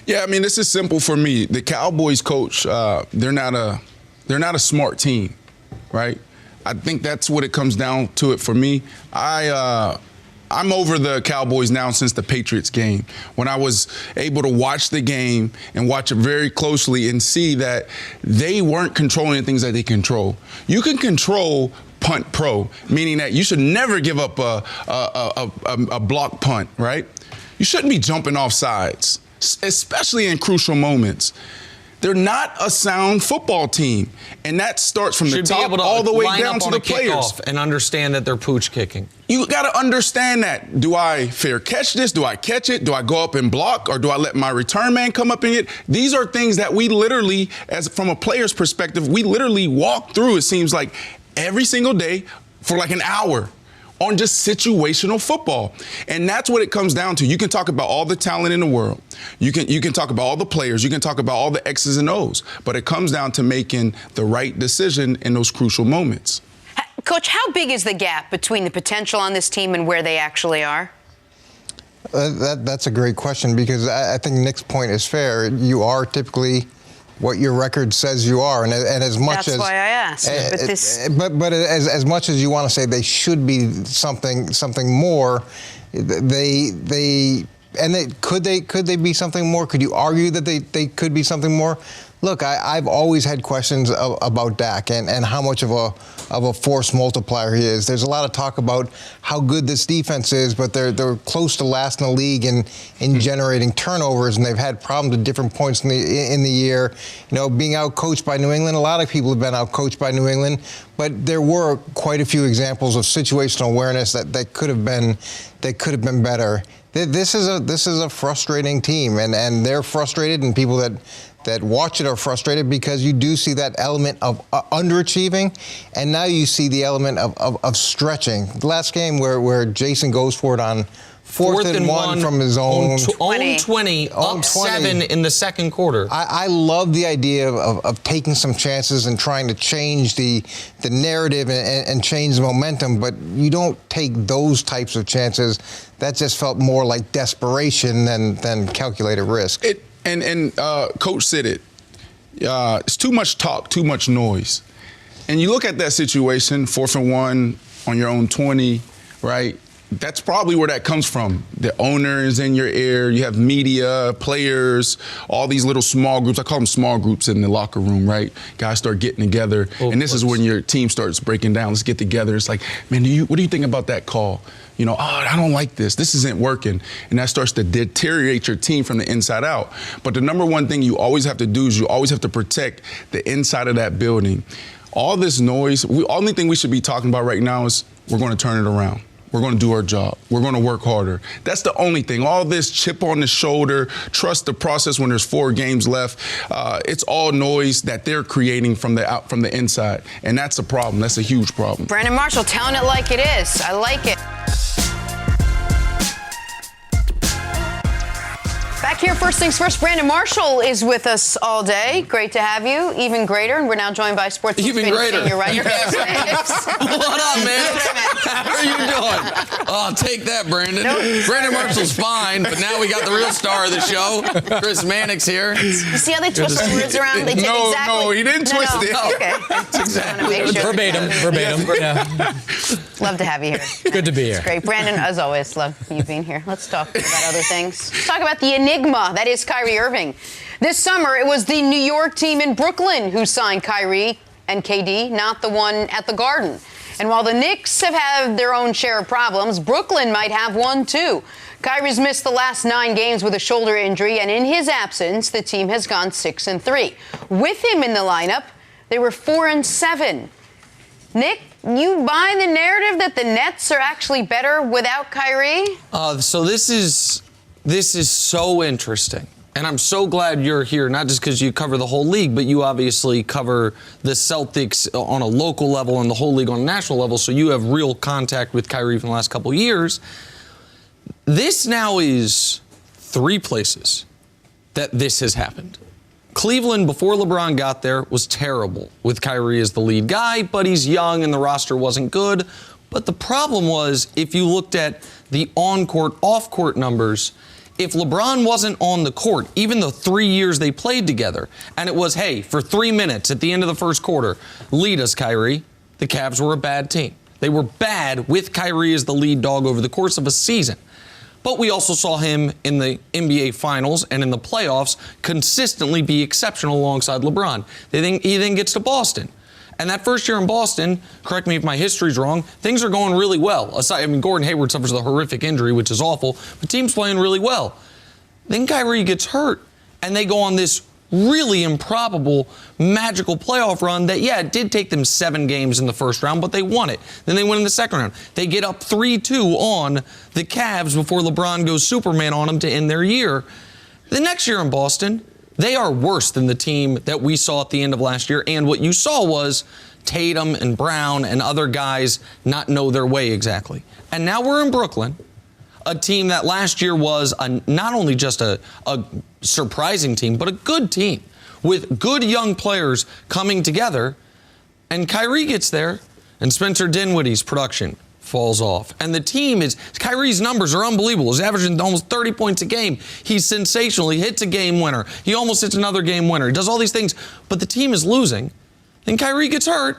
Yeah, I mean, this is simple for me. The Cowboys coach, they're not a smart team, right? I think that's what it comes down to it for me. I'm over the Cowboys now since the Patriots game, when I was able to watch the game and watch it very closely and see that they weren't controlling the things that they control. You can control punt pro, meaning that you should never give up a block punt, right? You shouldn't be jumping off sides, especially in crucial moments. They're not a sound football team, and that starts from the top all the way down to the players. And understand that they're pooch kicking. You got to understand that. Do I fair catch this? Do I catch it? Do I go up and block, or do I let my return man come up and hit? These are things that we literally, as from a player's perspective, we literally walk through, it seems like, every single day for like an hour on just situational football. And that's what it comes down to. You can talk about all the talent in the world. You can talk about all the players. You can talk about all the X's and O's. But it comes down to making the right decision in those crucial moments. Coach, how big is the gap between the potential on this team and where they actually are? That's a great question, because I think Nick's point is fair. You are typically what your record says you are, and as much that's why I asked. But as much as you want to say they should be something more, could they be something more? Could you argue that they could be something more? Look, I've always had questions about Dak and how much of a force multiplier he is. There's a lot of talk about how good this defense is, but they're close to last in the league in generating turnovers, and they've had problems at different points in the year. You know, being outcoached by New England, a lot of people have been outcoached by New England, but there were quite a few examples of situational awareness that could have been better. This is a frustrating team, and they're frustrated, and people that watch it are frustrated because you do see that element of underachieving, and now you see the element of stretching. The last game where Jason goes for it on fourth and one from his own 20, up 7 in the second quarter. I love the idea of taking some chances and trying to change the narrative and change the momentum, but you don't take those types of chances. That just felt more like desperation than calculated risk. And Coach said it. It's too much talk, too much noise. And you look at that situation, 4th and 1 on your own 20, right? That's probably where that comes from. The owner is in your ear. You have media, players, all these little small groups. I call them small groups in the locker room, right? Guys start getting together. And this is when your team starts breaking down. Let's get together. It's like, man, what do you think about that call? You know, I don't like this. This isn't working. And that starts to deteriorate your team from the inside out. But the number one thing you always have to do is you always have to protect the inside of that building. All this noise, the only thing we should be talking about right now is we're going to turn it around. We're going to do our job. We're going to work harder. That's the only thing. All this chip on the shoulder, trust the process when there's 4 games left. It's all noise that they're creating from the inside. And that's a problem. That's a huge problem. Brandon Marshall telling it like it is. I like it. Back back here. First things first, Brandon Marshall is with us all day. Great to have you. Even greater. And we're now joined by sports Even greater. senior writer. What up, man? How are you doing? Oh, take that, Brandon. Nope. Brandon Marshall's fine, but now we got the real star of the show. Chris Mannix here. You see how they twist the words around? They take No, he didn't twist it. Okay. Exactly. Verbatim. Yeah. Love to have you here. Good to be here. It's great. Brandon, as always, love you being here. Let's talk about other things. Let's talk about the enigma that is Kyrie Irving. This summer, it was the New York team in Brooklyn who signed Kyrie and KD, not the one at the Garden. And while the Knicks have had their own share of problems, Brooklyn might have one too. Kyrie's missed the last 9 games with a shoulder injury, and in his absence, the team has gone 6-3. With him in the lineup, they were 4-7. Nick, you buy the narrative that the Nets are actually better without Kyrie? So this is so interesting. And I'm so glad you're here, not just because you cover the whole league, but you obviously cover the Celtics on a local level and the whole league on a national level, so you have real contact with Kyrie from the last couple of years. This now is 3 places that this has happened. Cleveland, before LeBron got there, was terrible with Kyrie as the lead guy, but he's young and the roster wasn't good. But the problem was, if you looked at the on-court, off-court numbers, if LeBron wasn't on the court, even the 3 years they played together, and it was, hey, for 3 minutes at the end of the first quarter, lead us, Kyrie, the Cavs were a bad team. They were bad with Kyrie as the lead dog over the course of a season. But we also saw him in the NBA Finals and in the playoffs consistently be exceptional alongside LeBron. He then gets to Boston. And that first year in Boston, correct me if my history's wrong, things are going really well. Gordon Hayward suffers a horrific injury, which is awful, but the team's playing really well. Then Kyrie gets hurt, and they go on this really improbable, magical playoff run that, yeah, it did take them 7 games in the first round, but they won it. Then they win in the second round. They get up 3-2 on the Cavs before LeBron goes Superman on them to end their year. The next year in Boston, they are worse than the team that we saw at the end of last year. And what you saw was Tatum and Brown and other guys not know their way exactly. And now we're in Brooklyn, a team that last year was not only just a surprising team, but a good team with good young players coming together. And Kyrie gets there, and Spencer Dinwiddie's production falls off. And the team Kyrie's numbers are unbelievable. He's averaging almost 30 points a game. He's sensational. He hits a game winner. He almost hits another game winner. He does all these things, but the team is losing. Then Kyrie gets hurt,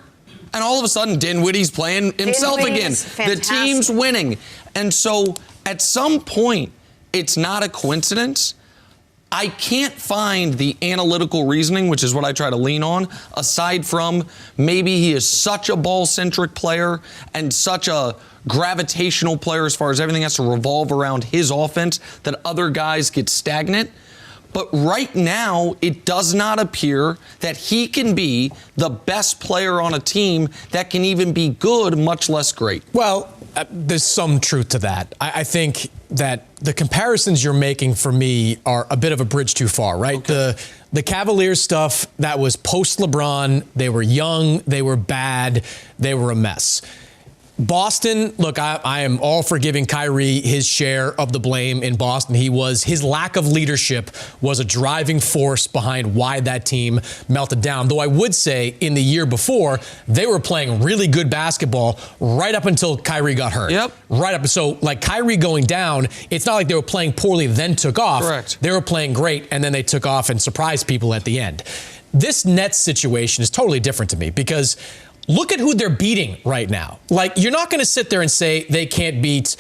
and all of a sudden Dinwiddie's playing himself again. The team's winning. And so at some point, it's not a coincidence. I can't find the analytical reasoning, which is what I try to lean on, aside from maybe he is such a ball-centric player and such a gravitational player as far as everything has to revolve around his offense that other guys get stagnant. But right now, it does not appear that he can be the best player on a team that can even be good, much less great. Well, there's some truth to that. I think that the comparisons you're making for me are a bit of a bridge too far, right? Okay. The Cavaliers stuff, that was post-LeBron. They were young. They were bad. They were a mess. Boston, look, I am all for giving Kyrie his share of the blame in Boston. His lack of leadership was a driving force behind why that team melted down. Though I would say in the year before, they were playing really good basketball right up until Kyrie got hurt. Yep. Right up. So like Kyrie going down, it's not like they were playing poorly, then took off. Correct. They were playing great, and then they took off and surprised people at the end. This Nets situation is totally different to me because look at who they're beating right now. Like, you're not going to sit there and say they can't beat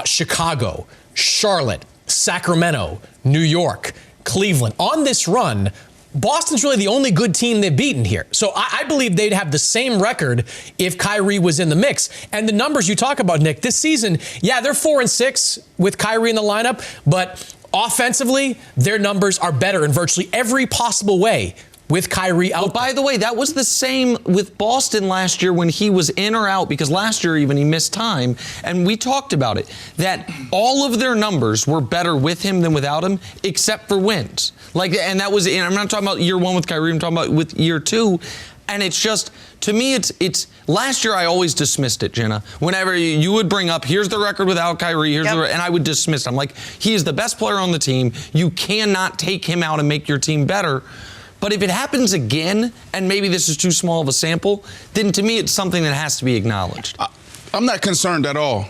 Chicago, Charlotte, Sacramento, New York, Cleveland. On this run, Boston's really the only good team they've beaten here. So I believe they'd have the same record if Kyrie was in the mix. And the numbers you talk about, Nick, this season, yeah, they're 4-6 with Kyrie in the lineup, but offensively, their numbers are better in virtually every possible way with Kyrie out. Oh, by the way, that was the same with Boston last year when he was in or out, because last year even he missed time, and we talked about it, that all of their numbers were better with him than without him, except for wins. And I'm not talking about year 1 with Kyrie, I'm talking about with year 2. And it's just, to me, it's last year I always dismissed it, Jenna. Whenever you would bring up, here's the record without Kyrie, and I would dismiss it. I'm like, he is the best player on the team. You cannot take him out and make your team better. But if it happens again, and maybe this is too small of a sample, then to me it's something that has to be acknowledged. I'm not concerned at all.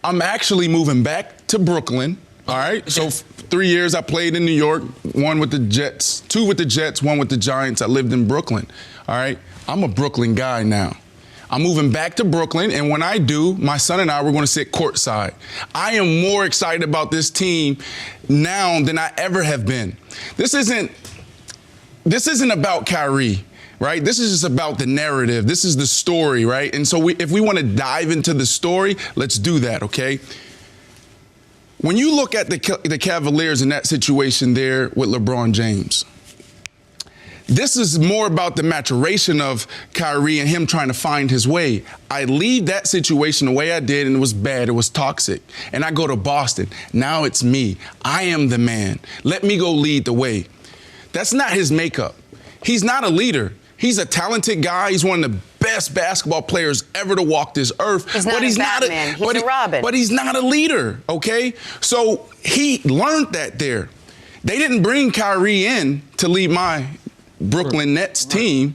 I'm actually moving back to Brooklyn. All right. So 3 years I played in New York, 1 with the Jets, 2 with the Jets, 1 with the Giants. I lived in Brooklyn. All right. I'm a Brooklyn guy now. I'm moving back to Brooklyn, and when I do, my son and I, we're going to sit courtside. I am more excited about this team now than I ever have been. This isn't about Kyrie, right? This is just about the narrative. This is the story, right? And so if we want to dive into the story, let's do that, okay? When you look at the Cavaliers in that situation there with LeBron James, this is more about the maturation of Kyrie and him trying to find his way. I leave that situation the way I did, and it was bad. It was toxic. And I go to Boston. Now it's me. I am the man. Let me go lead the way. That's not his makeup. He's not a leader. He's a talented guy. He's one of the best basketball players ever to walk this earth. He's not a Batman. He's a Robin. But he's not a leader, okay? So he learned that there. They didn't bring Kyrie in to lead my Brooklyn Nets team.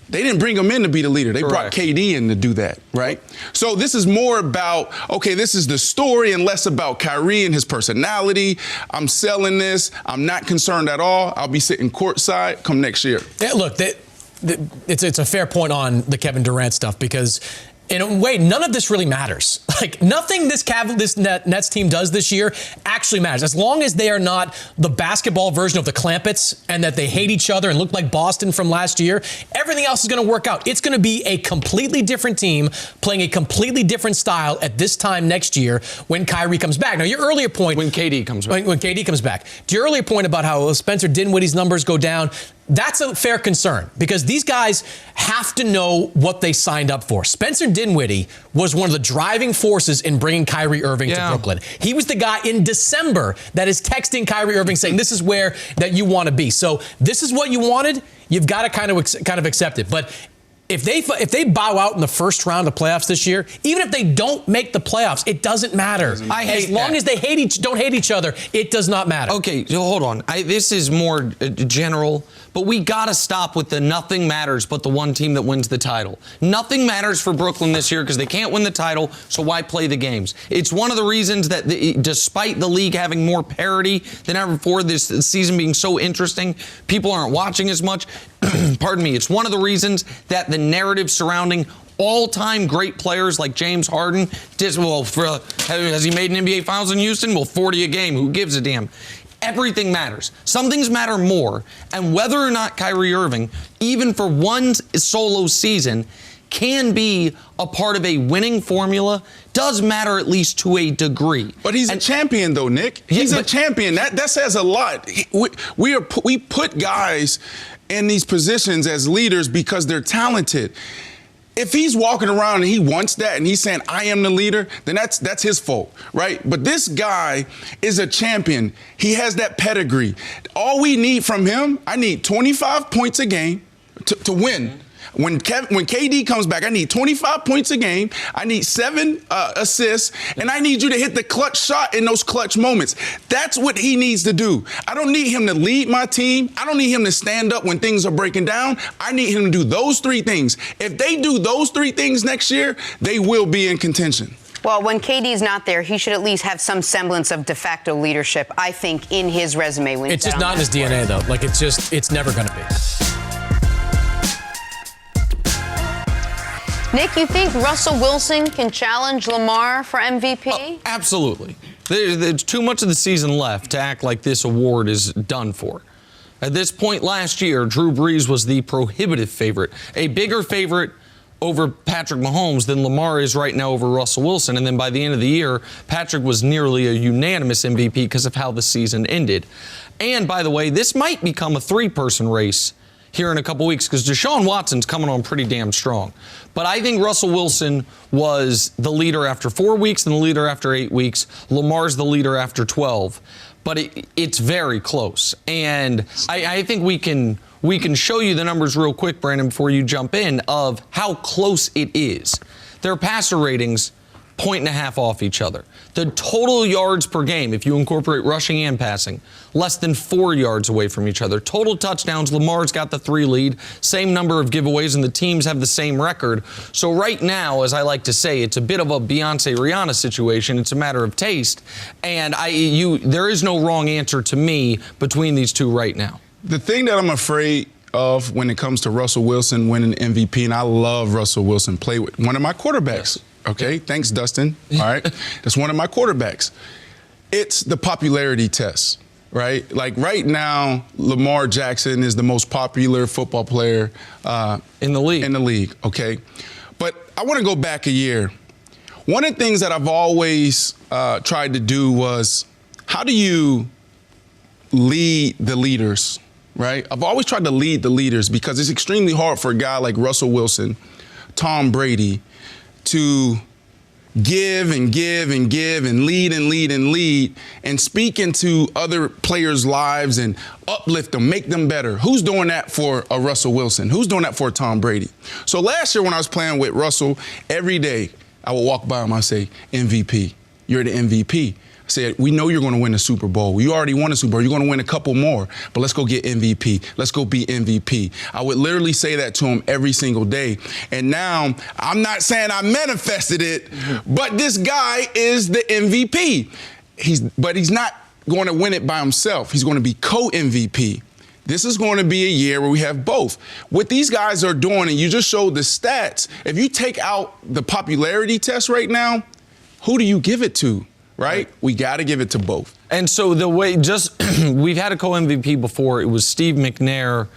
They didn't bring him in to be the leader. They brought KD in to do that, right? So this is more about, okay, this is the story and less about Kyrie and his personality. I'm selling this. I'm not concerned at all. I'll be sitting courtside come next year. Yeah, look, it's a fair point on the Kevin Durant stuff because in a way, none of this really matters. Like, nothing this Nets team does this year actually matters. As long as they are not the basketball version of the Clampets and that they hate each other and look like Boston from last year, everything else is going to work out. It's going to be a completely different team playing a completely different style at this time next year when Kyrie comes back. Now, your earlier point... When KD comes back. When KD comes back. To your earlier point about how Spencer Dinwiddie's numbers go down, that's a fair concern because these guys have to know what they signed up for. Spencer Dinwiddie was one of the driving forces in bringing Kyrie Irving to Brooklyn. He was the guy in December that is texting Kyrie Irving saying, this is where that you want to be. So this is what you wanted. You've got to kind of accept it. But if they bow out in the first round of playoffs this year, even if they don't make the playoffs, it doesn't matter. As long as they don't hate each other, it does not matter. Okay, so hold on. This is more general, but we got to stop with the nothing matters but the one team that wins the title. Nothing matters for Brooklyn this year because they can't win the title, so why play the games? It's one of the reasons that despite the league having more parity than ever before, this season being so interesting, people aren't watching as much. Pardon me. It's one of the reasons that the narrative surrounding all-time great players like James Harden, has he made an NBA Finals in Houston? Well, 40 a game. Who gives a damn? Everything matters. Some things matter more. And whether or not Kyrie Irving, even for one solo season, can be a part of a winning formula does matter at least to a degree. But he's a champion, though, Nick. He's a champion. That says a lot. We put guys in these positions as leaders because they're talented. If he's walking around and he wants that and he's saying, I am the leader, then that's his fault, right? But this guy is a champion. He has that pedigree. All we need from him, I need 25 points a game to win. When KD comes back, I need 25 points a game. I need 7 assists, and I need you to hit the clutch shot in those clutch moments. That's what he needs to do. I don't need him to lead my team. I don't need him to stand up when things are breaking down. I need him to do those 3 things. If they do those 3 things next year, they will be in contention. Well, when KD's not there, he should at least have some semblance of de facto leadership, I think, in his resume. It's just not in his DNA, though. Like, it's never going to be. Nick, you think Russell Wilson can challenge Lamar for MVP? Oh, absolutely. There's too much of the season left to act like this award is done for. At this point last year, Drew Brees was the prohibitive favorite, a bigger favorite over Patrick Mahomes than Lamar is right now over Russell Wilson. And then by the end of the year, Patrick was nearly a unanimous MVP because of how the season ended. And by the way, this might become a 3-person race here in a couple weeks because Deshaun Watson's coming on pretty damn strong. But I think Russell Wilson was the leader after 4 weeks and the leader after 8 weeks. Lamar's the leader after 12. But it's very close. And I think we can we can show you the numbers real quick, Brandon, before you jump in, of how close it is. Their passer ratings, 1.5 off each other. The total yards per game, if you incorporate rushing and passing, less than 4 yards away from each other. Total touchdowns, Lamar's got the 3 lead, same number of giveaways, and the teams have the same record. So right now, as I like to say, it's a bit of a Beyonce-Rihanna situation. It's a matter of taste. And there is no wrong answer to me between these two right now. The thing that I'm afraid of when it comes to Russell Wilson winning MVP, and I love Russell Wilson, play with one of my quarterbacks. Yes. Okay, thanks, Dustin. All right, that's one of my quarterbacks. It's the popularity test, right? Like right now, Lamar Jackson is the most popular football player in the league. In the league, okay. But I want to go back a year. One of the things that I've always tried to do was, how do you lead the leaders, right? I've always tried to lead the leaders because it's extremely hard for a guy like Russell Wilson, Tom Brady, to give and give and give and lead and lead and lead and speak into other players' lives and uplift them, make them better. Who's doing that for a Russell Wilson? Who's doing that for a Tom Brady? So last year when I was playing with Russell, every day I would walk by him, I'd say, MVP, you're the MVP. I said, we know you're going to win the Super Bowl. You already won a Super Bowl. You're going to win a couple more, but let's go get MVP. Let's go be MVP. I would literally say that to him every single day. And now, I'm not saying I manifested it, but this guy is the MVP. But he's not going to win it by himself. He's going to be co-MVP. This is going to be a year where we have both. What these guys are doing, and you just showed the stats, if you take out the popularity test right now, who do you give it to? Right? We got to give it to both. And so the way, we've had a co-MVP before. It was Steve McNair,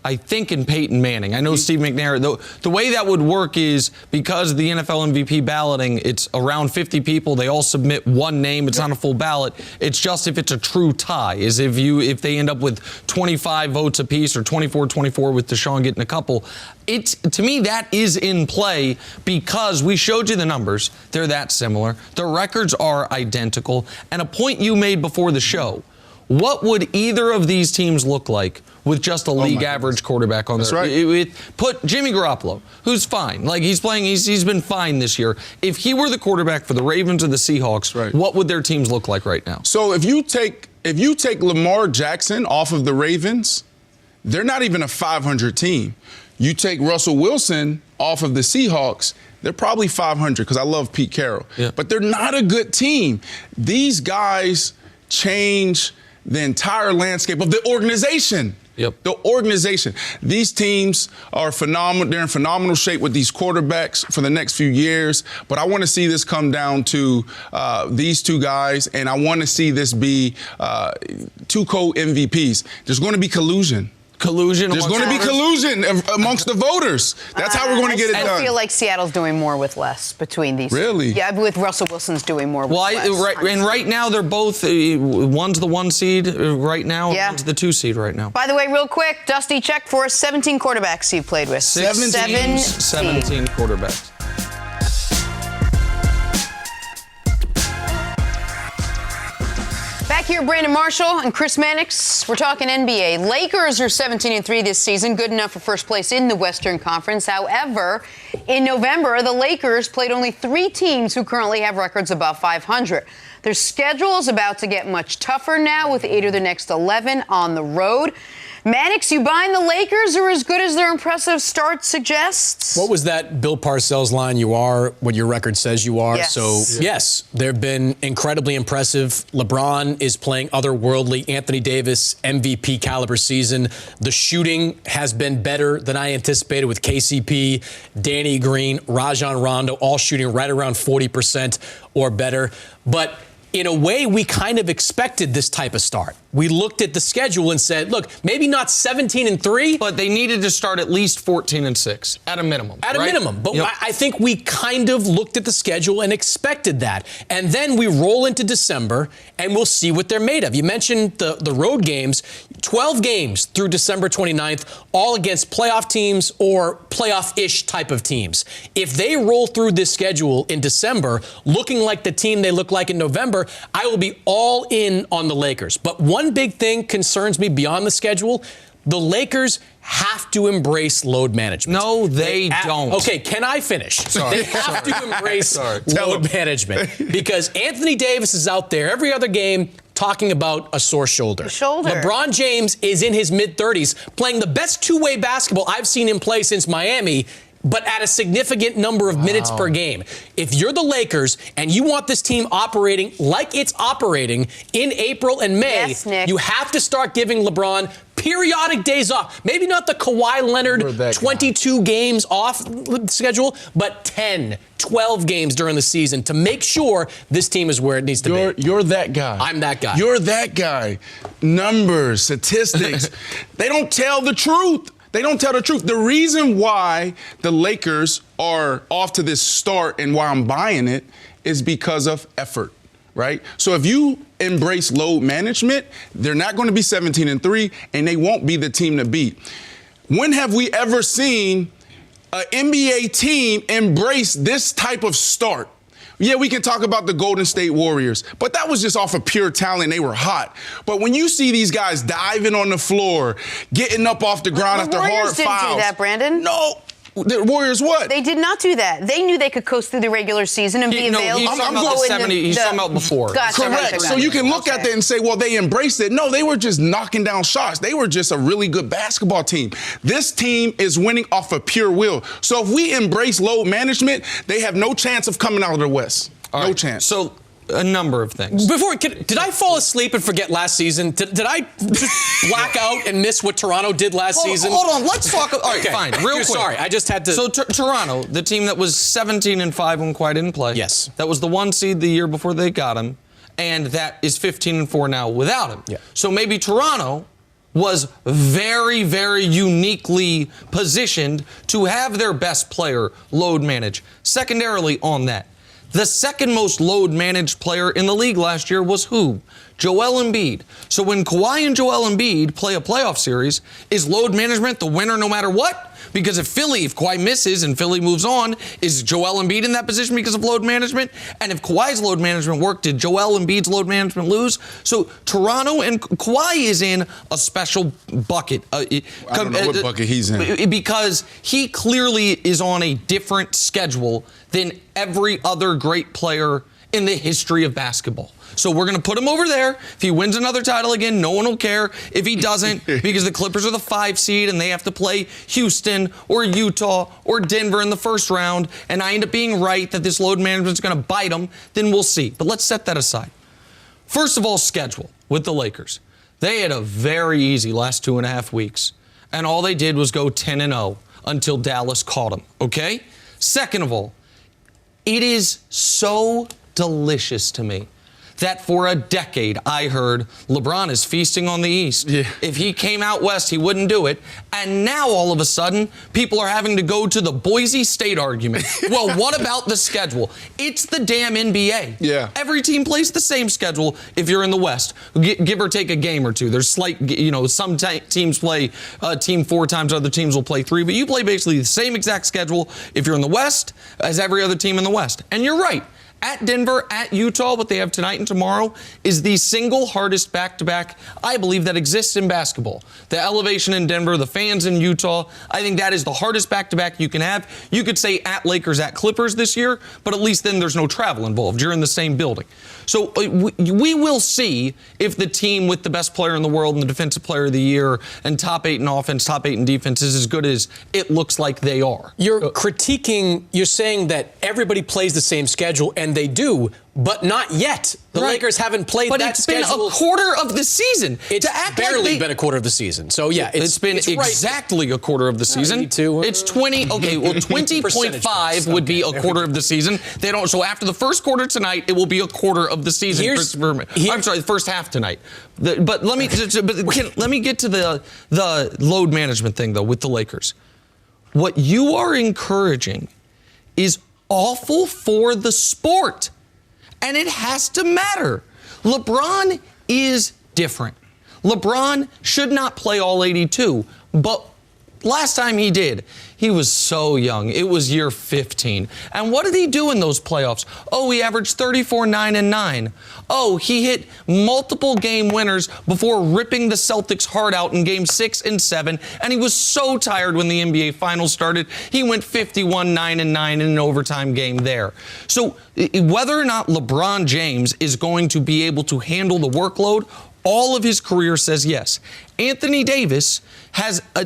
I think, and Peyton Manning. I know Steve McNair. The way that would work is because the NFL MVP balloting, it's around 50 people. They all submit one name. It's not a full ballot. It's just if it's a true tie, is if they end up with 25 votes apiece or 24-24 with Deshaun getting a couple. To me, that is in play because we showed you the numbers. They're that similar. The records are identical. And a point you made before the show, what would either of these teams look like with just a league average quarterback on there? That's right. Put Jimmy Garoppolo, who's fine. Like he's playing, he's been fine this year. If he were the quarterback for the Ravens or the Seahawks, what would their teams look like right now? So if you take Lamar Jackson off of the Ravens, they're not even a 500 team. You take Russell Wilson off of the Seahawks, they're probably 500 because I love Pete Carroll. Yeah. But they're not a good team. These guys change the entire landscape of the organization. Yep. The organization. These teams are phenomenal. They're in phenomenal shape with these quarterbacks for the next few years. But I want to see this come down to these two guys, and I want to see this be two co-MVPs. There's going to be collusion. There's going to be collusion amongst the voters. That's how we're going to get it done. I feel like Seattle's doing more with less between these. Really? Yeah, with Russell Wilson's doing more with less. And right now they're both, one's the 1 seed right now, yeah. One's the 2 seed right now. By the way, real quick, Dusty, check for us 17 quarterbacks you've played with. 17 quarterbacks. Back here, Brandon Marshall and Chris Mannix. We're talking NBA. Lakers are 17-3 this season, good enough for first place in the Western Conference. However, in November, the Lakers played only 3 teams who currently have records above 500. Their schedule is about to get much tougher now with 8 of their next 11 on the road. Mannix, you buying the Lakers are as good as their impressive start suggests? What was that Bill Parcells line? You are what your record says you are. Yes. So, yes, they've been incredibly impressive. LeBron is playing otherworldly. Anthony Davis, MVP caliber season. The shooting has been better than I anticipated with KCP, Danny Green, Rajon Rondo, all shooting right around 40% or better. But in a way, we kind of expected this type of start. We looked at the schedule and said, look, maybe not 17-3. But they needed to start at least 14-6, at a minimum. At a minimum. But yep. I think we kind of looked at the schedule and expected that. And then we roll into December, and we'll see what they're made of. You mentioned the road games. 12 games through December 29th, all against playoff teams or playoff-ish type of teams. If they roll through this schedule in December, looking like the team they look like in November, I will be all in on the Lakers. But one big thing concerns me beyond the schedule. The Lakers have to embrace load management. No, they don't. Okay, can I finish? Sorry. They have to embrace load management because Anthony Davis is out there every other game talking about a sore shoulder. LeBron James is in his mid-30s playing the best two-way basketball I've seen him play since Miami, but at a significant number of minutes per game. If you're the Lakers and you want this team operating like it's operating in April and May, you have to start giving LeBron periodic days off. Maybe not the Kawhi Leonard 22 games off schedule, but 10, 12 games during the season to make sure this team is where it needs to be. You're that guy. I'm that guy. You're that guy. Numbers, statistics, they don't tell the truth. They don't tell the truth. The reason why the Lakers are off to this start and why I'm buying it is because of effort, right? So if you embrace load management, they're not going to be 17-3, and they won't be the team to beat. When have we ever seen an NBA team embrace this type of start? Yeah, we can talk about the Golden State Warriors, but that was just off of pure talent. They were hot. But when you see these guys diving on the floor, getting up off the ground after hard fouls. The Warriors didn't do that, Brandon. No. The Warriors what? They did not do that. They knew they could coast through the regular season and be available. He's talking about before. Gotcha, Correct. So you can look at that and say, well, they embraced it. No, they were just knocking down shots. They were just a really good basketball team. This team is winning off of pure will. So if we embrace load management, they have no chance of coming out of the West. No chance. So a number of things. Did I fall asleep and forget last season? Did I just black out and miss what Toronto did last season? Hold on, let's talk. All right, fine, real quick. Sorry, I just had to. So Toronto, the team that was 17-5 when Kawhi didn't play. Yes. That was the 1 seed the year before they got him, and that is 15-4 now without him. Yeah. So maybe Toronto was very, very uniquely positioned to have their best player load manage. Secondarily on that, the second most load managed player in the league last year was who? Joel Embiid. So when Kawhi and Joel Embiid play a playoff series, is load management the winner no matter what? Because if Kawhi misses and Philly moves on, is Joel Embiid in that position because of load management? And if Kawhi's load management worked, did Joel Embiid's load management lose? So Toronto and Kawhi is in a special bucket. I don't know what bucket he's in. Because he clearly is on a different schedule than every other great player in the history of basketball. So we're going to put him over there. If he wins another title again, no one will care. If he doesn't, because the Clippers are the 5 seed and they have to play Houston or Utah or Denver in the first round, and I end up being right that this load management is going to bite them, then we'll see. But let's set that aside. First of all, schedule with the Lakers. They had a very easy last 2.5 weeks, and all they did was go 10-0 until Dallas caught them, okay? Second of all, it is so delicious to me that for a decade I heard LeBron is feasting on the East. Yeah. If he came out West, he wouldn't do it. And now all of a sudden, people are having to go to the Boise State argument. Well, what about the schedule? It's the damn NBA. Yeah. Every team plays the same schedule if you're in the West, give or take a game or two. There's slight, some teams play a team 4 times, other teams will play 3, but you play basically the same exact schedule if you're in the West as every other team in the West. And you're right. At Denver, at Utah, what they have tonight and tomorrow is the single hardest back-to-back, I believe, that exists in basketball. The elevation in Denver, the fans in Utah, I think that is the hardest back-to-back you can have. You could say at Lakers, at Clippers this year, but at least then there's no travel involved. You're in the same building. So we will see if the team with the best player in the world and the defensive player of the year and top 8 in offense, top 8 in defense is as good as it looks like they are. You're saying that everybody plays the same schedule, and they do, but not yet. The Lakers haven't played that schedule. But it's been a quarter of the season. It's barely been a quarter of the season. So, yeah. It's been exactly a quarter of the season. It's 20. Okay, well, 20.5 would be a quarter of the season. They don't. So after the first quarter tonight, it will be a quarter of the season. I'm sorry, the first half tonight. But let me get to the load management thing, though, with the Lakers. What you are encouraging is awful for the sport. And it has to matter. LeBron is different. LeBron should not play all 82, but Last time he did, he was so young. It was year 15. And what did he do in those playoffs? Oh, he averaged 34, 9, and 9. Oh, he hit multiple game winners before ripping the Celtics' heart out in game 6 and 7. And he was so tired when the NBA Finals started. He went 51, 9, and 9 in an overtime game there. So whether or not LeBron James is going to be able to handle the workload, all of his career says yes. Anthony Davis has a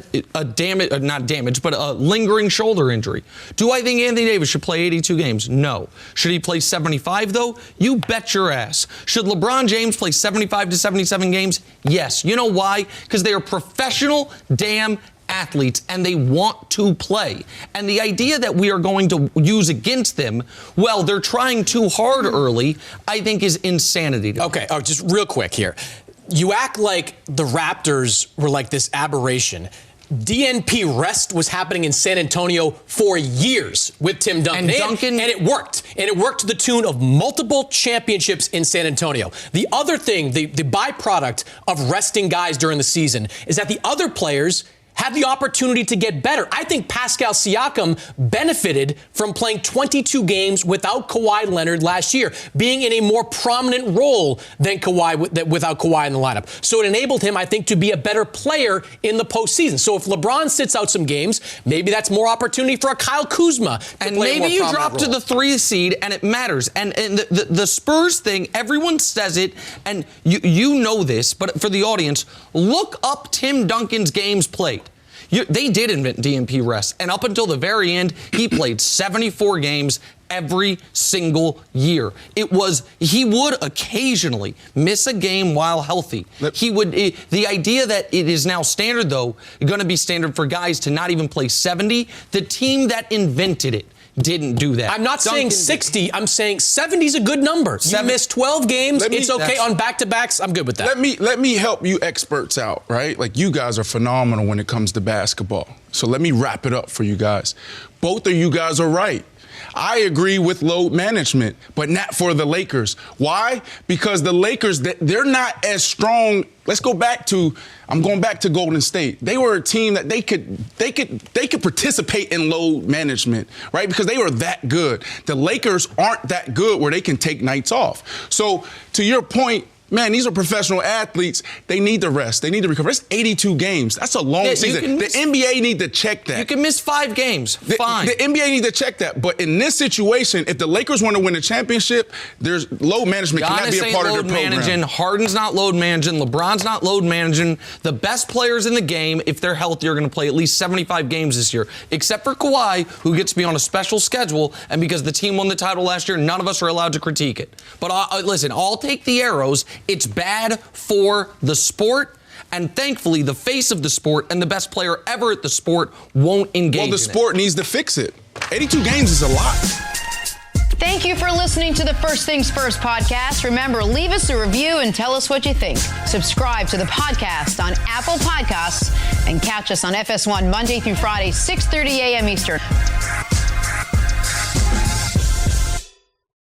lingering shoulder injury. Do I think Anthony Davis should play 82 games? No. Should he play 75, though? You bet your ass. Should LeBron James play 75 to 77 games? Yes. You know why? Because they are professional damn athletes and they want to play. And the idea that we are going to use against them, well, they're trying too hard early, I think is insanity. Okay, just real quick here. You act like the Raptors were like this aberration. DNP rest was happening in San Antonio for years with Tim Duncan. And it worked. And it worked to the tune of multiple championships in San Antonio. The other thing, the byproduct of resting guys during the season is that the other players had the opportunity to get better. I think Pascal Siakam benefited from playing 22 games without Kawhi Leonard last year, being in a more prominent role than Kawhi without Kawhi in the lineup. So it enabled him, I think, to be a better player in the postseason. So if LeBron sits out some games, maybe that's more opportunity for a Kyle Kuzma to and play maybe a more you drop role. to the 3 seed and it matters. And the Spurs thing, everyone says it, and you know this, but for the audience, look up Tim Duncan's games played. They did invent DNP rest, and up until the very end, he played 74 games every single year. He would occasionally miss a game while healthy. The idea that it is now standard, though, going to be standard for guys to not even play 70, the team that invented it didn't do that. I'm not saying 60. I'm saying 70 is a good number. You missed 12 games. It's okay on back-to-backs. I'm good with that. Let me help you experts out, right? Like, you guys are phenomenal when it comes to basketball. So let me wrap it up for you guys. Both of you guys are right. I agree with load management, but not for the Lakers. Why? Because the Lakers, they're not as strong. I'm going back to Golden State. They were a team that they could participate in load management, right? Because they were that good. The Lakers aren't that good where they can take nights off. So to your point, man, these are professional athletes. They need to rest. They need to recover. It's 82 games. That's a long season. The NBA need to check that. You can miss 5 games. Fine. The NBA need to check that. But in this situation, if the Lakers want to win a championship, there's load management cannot be a part of their program. Harden's not load managing. LeBron's not load managing. The best players in the game, if they're healthy, are going to play at least 75 games this year, except for Kawhi, who gets to be on a special schedule. And because the team won the title last year, none of us are allowed to critique it. But listen, I'll take the arrows. It's bad for the sport, and thankfully the face of the sport and the best player ever at the sport won't engage in it. Well, the sport needs to fix it. 82 games is a lot. Thank you for listening to the First Things First podcast. Remember, leave us a review and tell us what you think. Subscribe to the podcast on Apple Podcasts and catch us on FS1 Monday through Friday, 6:30 a.m. Eastern.